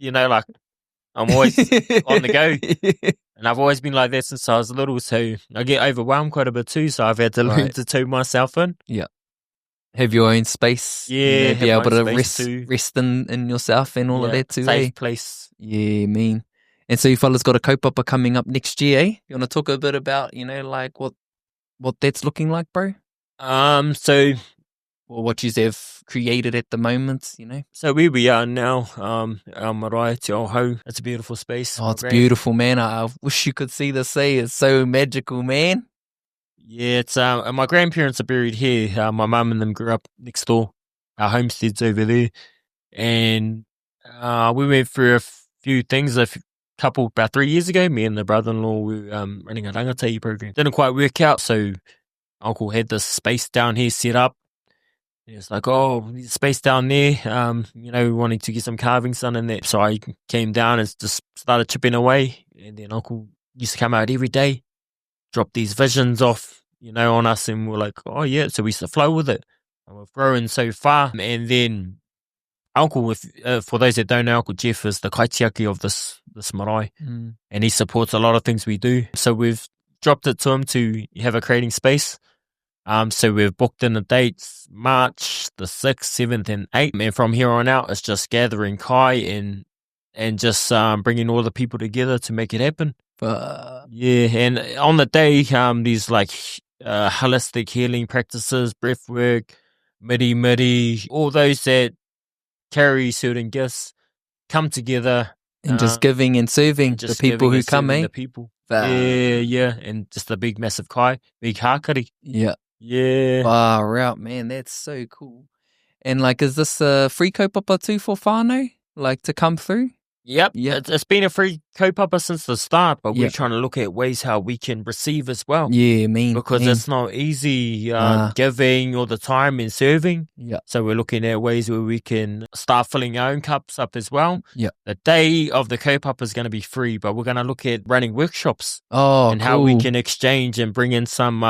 like, I'm always on the go. And I've always been like that since I was little. So I get overwhelmed quite a bit too. So I've had to learn to tune myself in. Yeah. Have your own space. Yeah. Be able to rest in yourself and all of that too. Safe place. Yeah, mean. And so you fellas got a kaupapa coming up next year, eh? You want to talk a bit about, like what that's looking like, bro? So, or what you have created at the moment, So where we are now, Ao Marae, Te Ao Hou. It's a beautiful space. Oh, it's beautiful, man. I wish you could see this, eh? It's so magical, man. Yeah, it's my grandparents are buried here. My mum and them grew up next door. Our homestead's over there, and we went through a few things. Couple about 3 years ago, me and the brother-in-law were running a rangatei program. Didn't quite work out, so Uncle had this space down here set up. It's like, there's space down there, wanting to get some carvings done in that. So I came down and just started chipping away, and then Uncle used to come out every day, drop these visions off, on us, and we're like, oh yeah, so we used to flow with it. And we've grown so far, and then Uncle, for those that don't know, Uncle Jeff is the kaitiaki of this marae, and he supports a lot of things we do. So we've dropped it to him to have a creating space. So we've booked in the dates, March the 6th, 7th, and 8th. And from here on out, it's just gathering kai and just bringing all the people together to make it happen. Yeah, and on the day, these like holistic healing practices, breath work, midi, all those that carry certain gifts come together and just giving and serving the people who come, eh? The people. Yeah, and just a big massive kai, big hakari. Yeah. Far out, man. That's so cool. And like, is this a free kaupapa too for whānau? Like to come through? Yep. It's been a free kaupapa since the start, but we're trying to look at ways how we can receive as well. Yeah, because it's not easy giving all the time and serving. Yeah. So we're looking at ways where we can start filling our own cups up as well. Yeah. The day of the kaupapa is going to be free, but we're going to look at running workshops. And how we can exchange and bring in some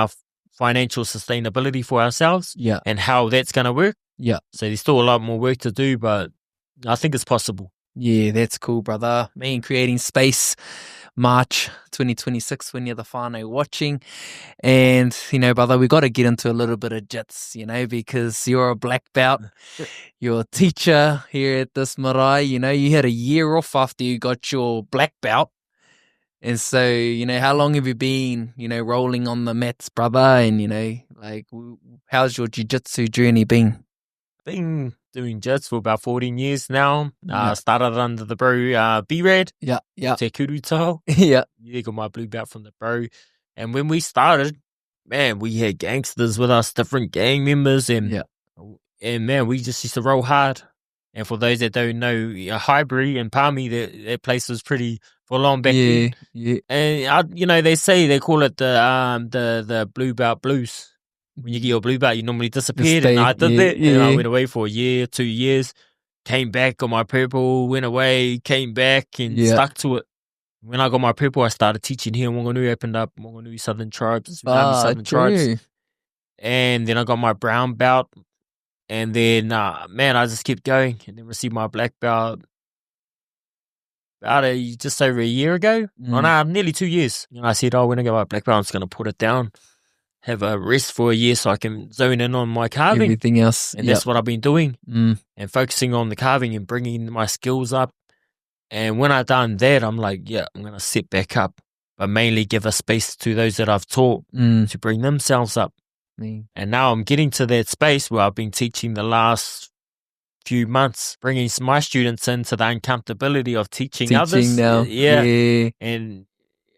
financial sustainability for ourselves. Yeah. And how that's going to work. Yeah. So there's still a lot more work to do, but I think it's possible. Yeah, that's cool, brother. Me and Creating Space, March 2026, when you're the whānau watching. And, brother, we got to get into a little bit of jits, because you're a black belt. You're a teacher here at this marae. You had a year off after you got your black belt. And so, you know, how long have you been, you know, rolling on the mats, brother? And, you know, like, how's your jiu-jitsu journey been? Been doing jits for about 14 years now. Yeah. Started under the bro B-Red. Yeah, yeah. Te Kurutao. Yeah. Yeah, got my blue belt from the bro. And when we started, man, we had gangsters with us, different gang members. And man, we just used to roll hard. And for those that don't know, Highbury and Palmy, that place was pretty full on back then. Yeah. And you know, they call it the blue belt blues. When you get your blue belt, you normally disappeared, and I did that. And I went away for a year, 2 years, came back, got my purple, went away, came back, and stuck to it. When I got my purple, I started teaching here in Whanganui, opened up Whanganui Southern Tribes, Southern Tribes. And then I got my brown belt. And then, man, I just kept going and then received my black belt about just over a year ago. Oh, no, nearly 2 years. And I said, when I get my black belt, I'm just going to put it down, have a rest for a year so I can zone in on my carving. Everything else. And that's what I've been doing and focusing on the carving and bringing my skills up. And when I've done that, I'm like, I'm going to sit back up, but mainly give a space to those that I've taught to bring themselves up. And now I'm getting to that space where I've been teaching the last few months, bringing my students into the uncomfortability of teaching others. Now. Yeah. And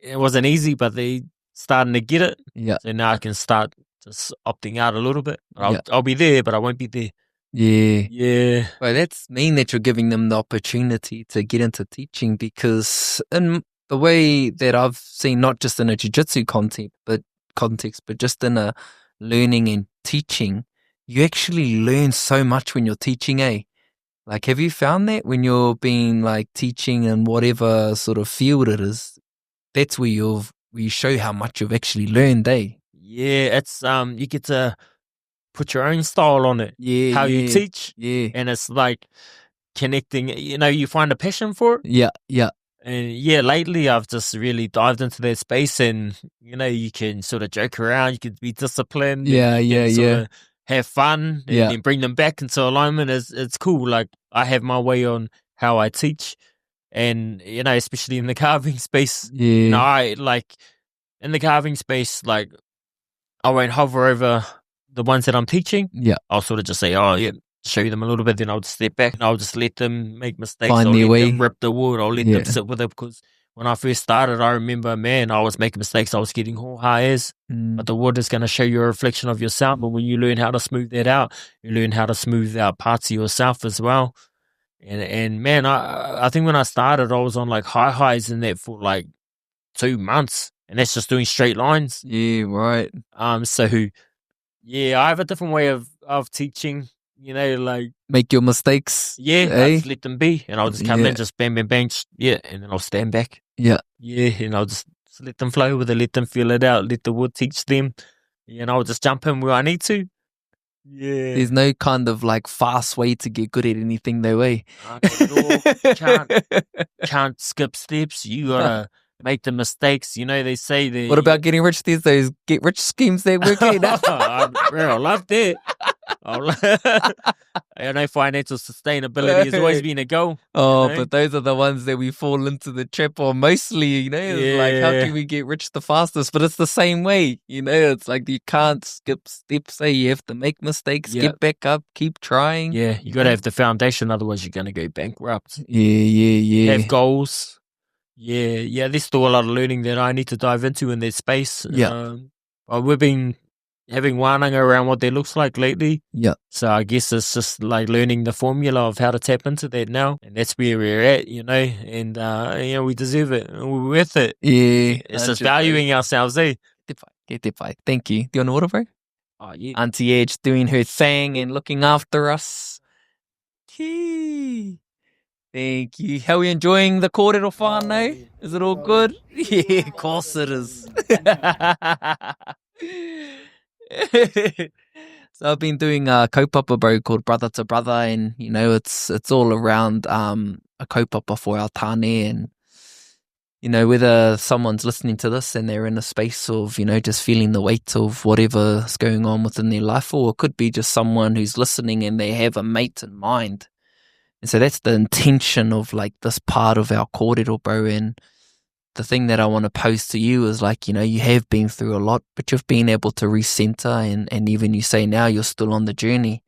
it wasn't easy, but they starting to get it. Yeah. So now I can start just opting out a little bit. I'll be there, but I won't be there. Yeah. Yeah. Well, that's mean that you're giving them the opportunity to get into teaching, because in the way that I've seen, not just in a jiu-jitsu context, but just in a learning and teaching, you actually learn so much when you're teaching, eh? Like, have you found that when you're being like teaching in whatever sort of field it is, that's where you show how much you've actually learned, eh? Yeah, it's you get to put your own style on it. Yeah, how you teach. Yeah, and it's like connecting. You know, you find a passion for it. Yeah. And lately I've just really dived into that space, and you know, you can sort of joke around, you can be disciplined, have fun, and then bring them back into alignment. It's cool. Like, I have my way on how I teach, and you know, especially in the carving space. You know, I like in the carving space, like I won't hover over the ones that I'm teaching. I'll sort of just say, show them a little bit, then I'll just step back and I'll just let them make mistakes. Find I'll their let way. them rip the wood. I'll let them sit with it, because when I first started, I remember, man, I was making mistakes. I was getting hairs, but the wood is going to show you a reflection of yourself. But when you learn how to smooth that out, you learn how to smooth out parts of yourself as well. And man, I think when I started, I was on like highs in that for like 2 months, and that's just doing straight lines. Yeah, right. So I have a different way of teaching. You know, like, make your mistakes. I just let them be, and I'll just come in, just bang, bang, bang, and then I'll stand back. And I'll just let them flow with it, let them feel it out, let the wood teach them, and I'll just jump in where I need to. There's no kind of like fast way to get good at anything, though, eh? Can't skip steps. You gotta make the mistakes. You know, they say that. What about getting rich? There's those get rich schemes they work in. I love that. I know financial sustainability has always been a goal. But those are the ones that we fall into the trap on mostly, you know. It's like, how can we get rich the fastest? But it's the same way, you know. It's like you can't skip steps. You have to make mistakes, get back up, keep trying. You got to have the foundation, otherwise you're going to go bankrupt. Have goals. There's still a lot of learning that I need to dive into in that space. We've been having whānau around what that looks like lately. So I guess it's just like learning the formula of how to tap into that now. And that's where we're at, you know. And, you know, we deserve it. We're worth it. It's just valuing ourselves, eh? Thank you. Do you want water, bro? Oh, yeah. Auntie Edge doing her thing and looking after us. Thank you. How are you enjoying the kōrero whānau? Is it all good? Of course it is. So I've been doing a kaupapa, bro, called Brother to Brother, and you know, it's all around a kaupapa for our tāne. And you know, whether someone's listening to this and they're in a space of, you know, just feeling the weight of whatever's going on within their life, or it could be just someone who's listening and they have a mate in mind. And so that's the intention of like this part of our kōrero, bro. And the thing that I want to pose to you is like, you have been through a lot, but you've been able to recenter, and even you say now you're still on the journey.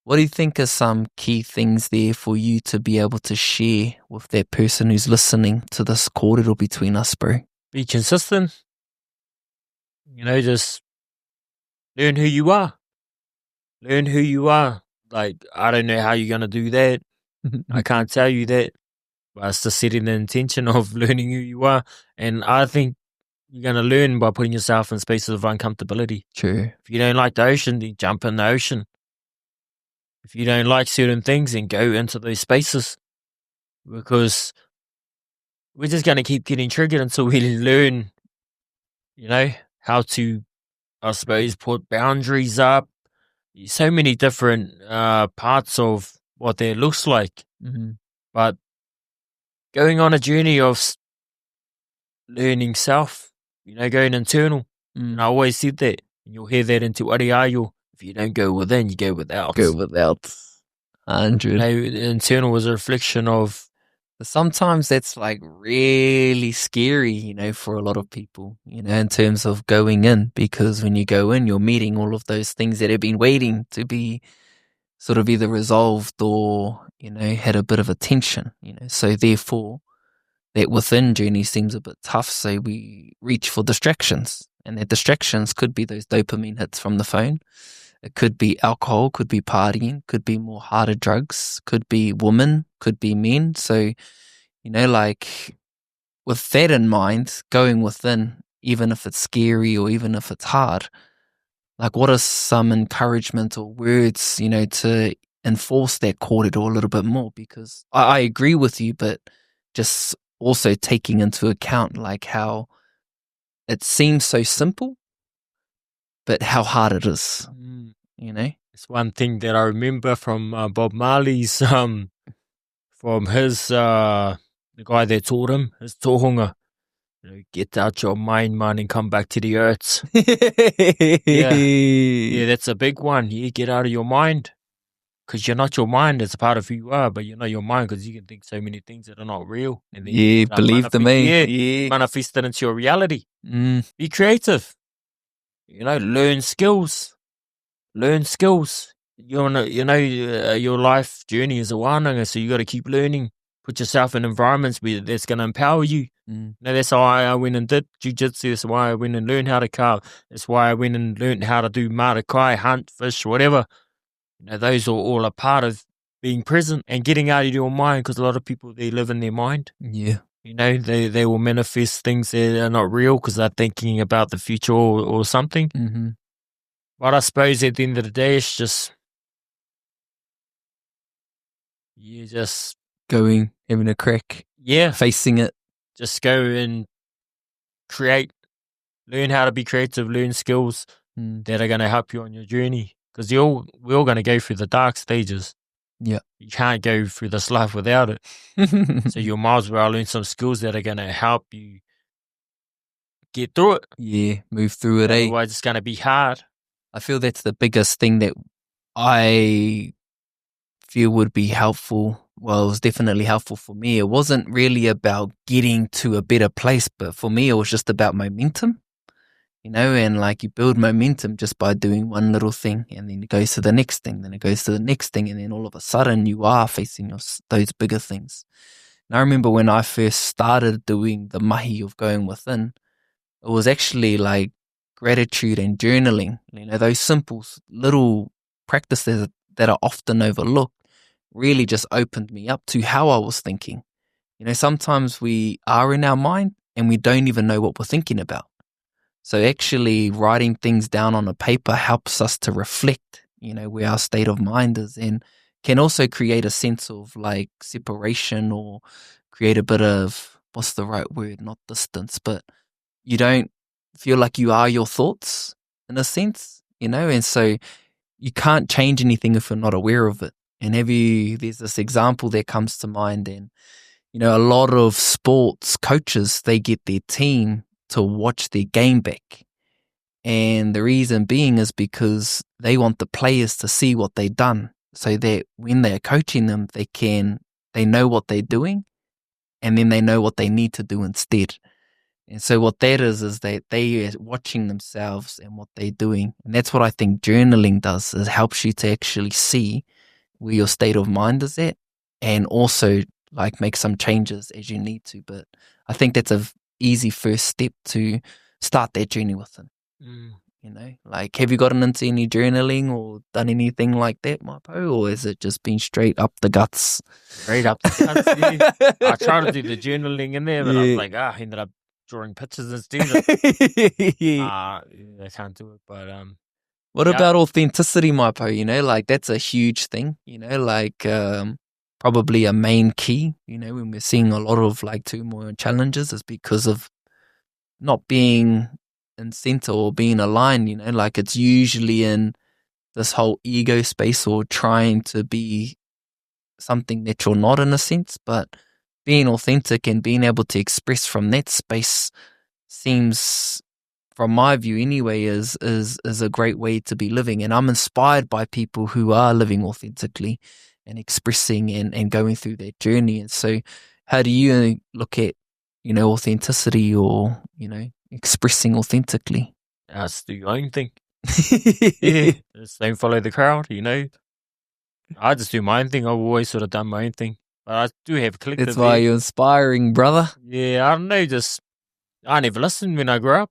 What do you think are some key things there for you to be able to share with that person who's listening to this kōrero between us, bro? Be consistent. Just learn who you are. Learn who you are. Like, I don't know how you're going to do that. I can't tell you that. But it's just setting the intention of learning who you are. And I think you're going to learn by putting yourself in spaces of uncomfortability. True. If you don't like the ocean, then jump in the ocean. If you don't like certain things, then go into those spaces. Because we're just going to keep getting triggered until we learn, how to, I suppose, put boundaries up. So many different parts of what that looks like. Mm-hmm. But going on a journey of learning self, going internal. And I always said that. And you'll hear that in Te Ururangi. If you don't go within, you go without. Go without. 100. Internal was a reflection of. Sometimes that's like really scary, for a lot of people, in terms of going in, because when you go in, you're meeting all of those things that have been waiting to be sort of either resolved or, had a bit of a tension, So therefore, that within journey seems a bit tough. So we reach for distractions, and that distractions could be those dopamine hits from the phone. It could be alcohol, could be partying, could be more harder drugs, could be women, could be men. So, like with that in mind, going within, even if it's scary or even if it's hard, like what are some encouragement or words, to enforce that kōrero a little bit more? Because I agree with you, but just also taking into account like how it seems so simple, but how hard it is, It's one thing that I remember from Bob Marley's, from his, the guy that taught him, his tohunga. Get out your mind, man, and come back to the earth. Yeah, that's a big one. Yeah, get out of your mind. Because you're not your mind, it's a part of who you are, but you're not your mind because you can think so many things that are not real. And then believe the me. Yeah, manifest it into your reality. Be creative. Learn skills. Learn skills. Your life journey is a whānau, so you got to keep learning. Put yourself in environments where that's going to empower you. That's why I went and did jiu-jitsu. That's why I went and learned how to carve. That's why I went and learned how to do marakai, hunt, fish, whatever. Those are all a part of being present and getting out of your mind, because a lot of people, they live in their mind. Yeah. They will manifest things that are not real because they're thinking about the future or something. Mm-hmm. But I suppose at the end of the day, it's just, going, having a crack. Yeah. Facing it. Just go and create, learn how to be creative, learn skills that are going to help you on your journey. Because we're all going to go through the dark stages. Yeah. You can't go through this life without it. So you might as well learn some skills that are going to help you get through it. Yeah, move through it. Otherwise, it's going to be hard. I feel that's the biggest thing that I feel would be helpful. Well, it was definitely helpful for me. It wasn't really about getting to a better place, but for me, it was just about momentum. And like you build momentum just by doing one little thing, and then it goes to the next thing, then it goes to the next thing, and then all of a sudden you are facing those bigger things. And I remember when I first started doing the mahi of going within, it was actually like gratitude and journaling, those simple little practices that are often overlooked really just opened me up to how I was thinking. Sometimes we are in our mind and we don't even know what we're thinking about. So actually writing things down on a paper helps us to reflect, where our state of mind is, and can also create a sense of like separation, or create a bit of, what's the right word? Not distance, but you don't feel like you are your thoughts in a sense, and so you can't change anything if you're not aware of it. And there's this example that comes to mind, and, a lot of sports coaches, they get their team to watch their game back. And the reason being is because they want the players to see what they've done, so that when they're coaching them, they know what they're doing, and then they know what they need to do instead. And so what that is that they are watching themselves and what they're doing. And that's what I think journaling does, is helps you to actually see where your state of mind is at, and also like make some changes as you need to. But I think that's a easy first step to start that journey with them. You know, like, have you gotten into any journaling or done anything like that, Maipo? Or has it just been straight up the guts? Straight up the guts, yeah. I tried to do the journaling in there, but I was like, I ended up drawing pictures instead. I can't do it. But what about authenticity, Maipo? You know, like, that's a huge thing, you know, like probably a main key, you know, when we're seeing a lot of like turmoil and challenges, is because of not being in center or being aligned, you know, like it's usually in this whole ego space or trying to be something that you're not, in a sense. But being authentic and being able to express from that space seems, from my view anyway, is a great way to be living. And I'm inspired by people who are living authentically and expressing and going through that journey. And so how do you look at, you know, authenticity, or, you know, expressing authentically? Just do your own thing. Just don't follow the crowd, you know. I just do my own thing. I've always sort of done my own thing. But I do have collective. That's why you're inspiring, brother. Yeah, I don't know, I never listened when I grew up.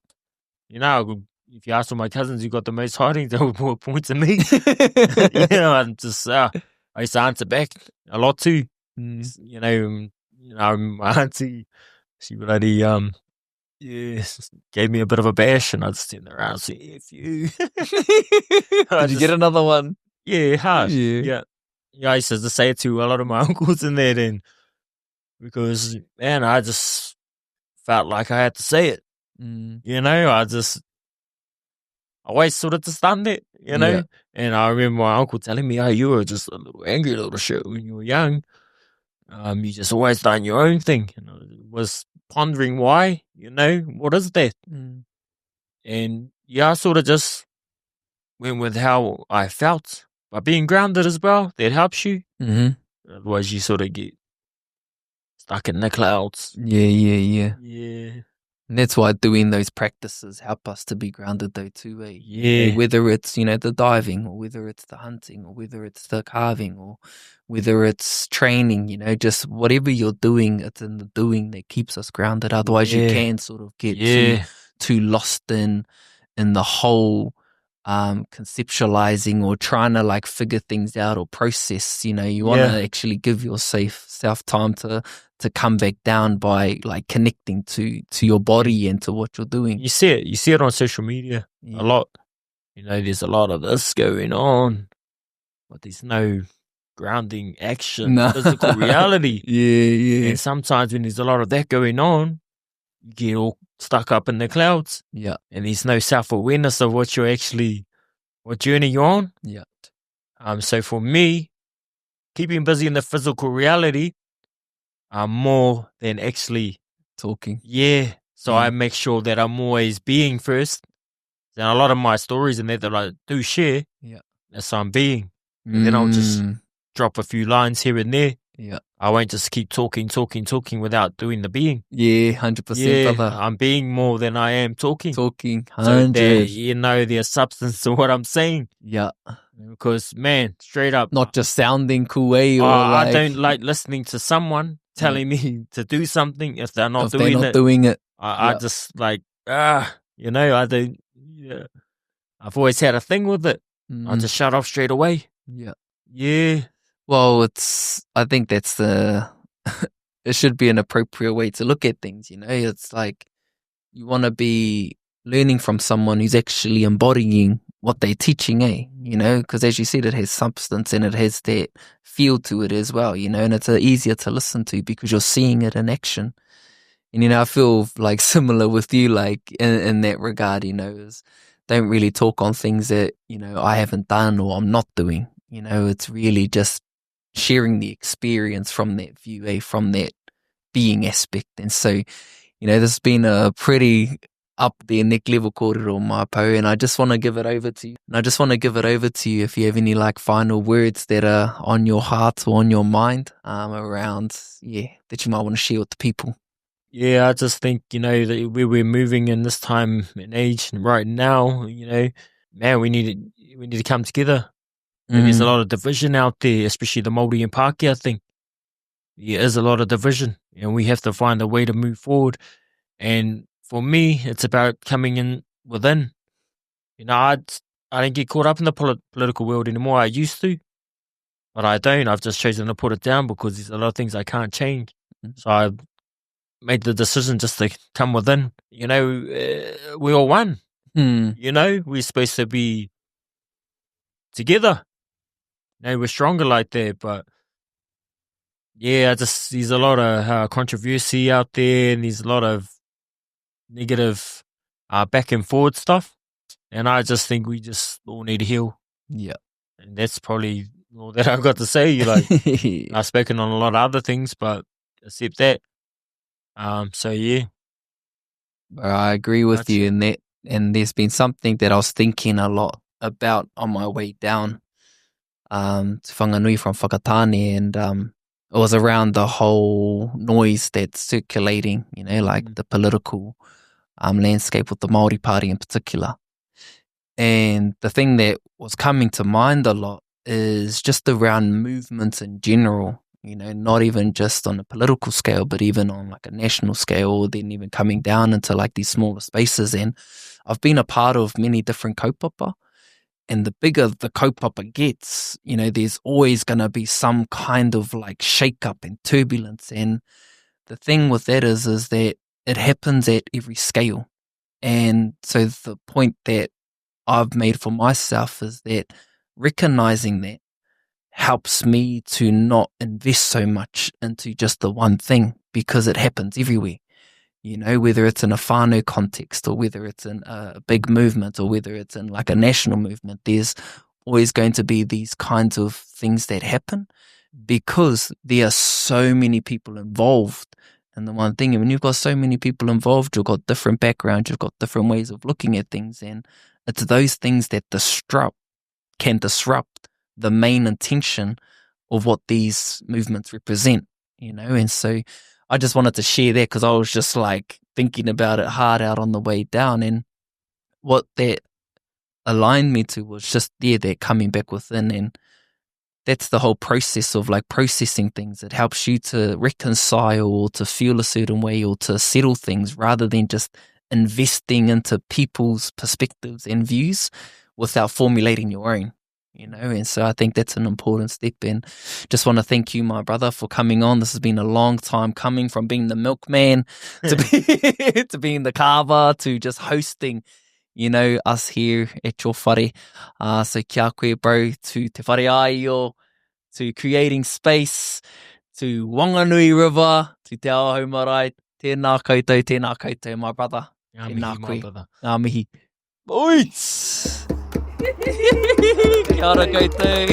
You know, if you ask all my cousins who got the most hiding, they would point to me. You know, I used to answer back a lot too. You know, my auntie, she bloody gave me a bit of a bash, and I just turned around and said, "F you." Did you get another one? Yeah, harsh. Yeah. I used to just say it to a lot of my uncles in there then, because, man, I just felt like I had to say it. You know, I always sort of just done that, you know. Yeah. And I remember my uncle telling me, "Oh, you were just a little angry little shit when you were young. You just always done your own thing." And I was pondering why, you know, what is that? And I sort of just went with how I felt. But being grounded as well, that helps you. Otherwise, you sort of get stuck in the clouds. Yeah. And that's why doing those practices help us to be grounded though too, eh? Yeah. Whether it's, you know, the diving, or whether it's the hunting, or whether it's the carving, or whether it's training, you know, just whatever you're doing, it's in the doing that keeps us grounded. Otherwise you can sort of get too lost in the whole conceptualizing or trying to like figure things out or process. You know, you want to actually give yourself time to come back down by like connecting to your body and to what you're doing. You see it on social media a lot. You know, there's a lot of this going on, but there's no grounding action, physical reality. Yeah. And sometimes when there's a lot of that going on, you get all stuck up in the clouds. Yeah. And there's no self-awareness of what journey you're on. Yeah. So for me, keeping busy in the physical reality more than actually talking. Yeah. So I make sure that I'm always being first. And a lot of my stories in there that I do share, that's how I'm being. And then I'll just drop a few lines here and there. Yeah. I won't just keep talking without doing the being. Yeah, 100%, brother. I'm being more than I am talking. 100. So there, you know, there's substance to what I'm saying. Yeah. Because, man, straight up. Not just sounding cool, eh? Or I don't like listening to someone telling me to do something if they're not doing it. I just like, you know, I don't, I've always had a thing with it. I just shut off straight away. Yeah. Well, I think that's it should be an appropriate way to look at things, you know. It's like you want to be learning from someone who's actually embodying what they're teaching, eh? You know, because as you said, it has substance and it has that feel to it as well, you know, and it's easier to listen to because you're seeing it in action. And, you know, I feel like similar with you, like in that regard, you know, is don't really talk on things that, you know, I haven't done or I'm not doing. You know, it's really just sharing the experience from that view, from that being aspect. And so, you know, this has been a pretty up there, next level kōrero my po, and I just want to give it over to you. And I just want to give it over to you if you have any like final words that are on your heart or on your mind around, that you might want to share with the people. Yeah, I just think, that where we're moving in this time and age right now, man, we need to come together. And there's a lot of division out there, especially the Māori and Pākehā thing. There is a lot of division, and we have to find a way to move forward. And for me, it's about coming in within. I don't get caught up in the political world anymore. I used to, but I don't. I've just chosen to put it down because there's a lot of things I can't change. So I made the decision just to come within. We're all one. We're supposed to be together. We're stronger like that, but there's a lot of controversy out there, and there's a lot of negative back and forward stuff, and I just think we just all need to heal. Yeah, and that's probably all that I've got to say. I've spoken on a lot of other things, but except that. So yeah, I agree with you in that. And there's been something that I was thinking a lot about on my way down to Whanganui from Whakatane, and it was around the whole noise that's circulating, like the political landscape with the Māori Party in particular. And the thing that was coming to mind a lot is just around movements in general, not even just on a political scale, but even on like a national scale, or then even coming down into like these smaller spaces. And I've been a part of many different kaupapa, and the bigger the kaupapa gets, there's always going to be some kind of like shake-up and turbulence. And the thing with that is that it happens at every scale. And so the point that I've made for myself is that recognizing that helps me to not invest so much into just the one thing, because it happens everywhere. Whether it's in a whānau context, or whether it's in a big movement, or whether it's in like a national movement, there's always going to be these kinds of things that happen because there are so many people involved in the one thing. And when you've got so many people involved, you've got different backgrounds, you've got different ways of looking at things, and it's those things that can disrupt the main intention of what these movements represent, and so I just wanted to share that because I was just like thinking about it hard out on the way down, and what that aligned me to was just that coming back within. And that's the whole process of like processing things. It helps you to reconcile, or to feel a certain way, or to settle things, rather than just investing into people's perspectives and views without formulating your own. And so I think that's an important step. And just want to thank you, my brother, for coming on. This has been a long time coming, from being the milkman to being the kava, to just hosting, us here at your whare. So kia koe, bro, to te whare aio, to creating space, to Whanganui River, to Te Ao Hou Marae. Tēnā koutou, my brother. Ngā mihi, my brother. Ngā mihi. Boits! Kia ora koutou.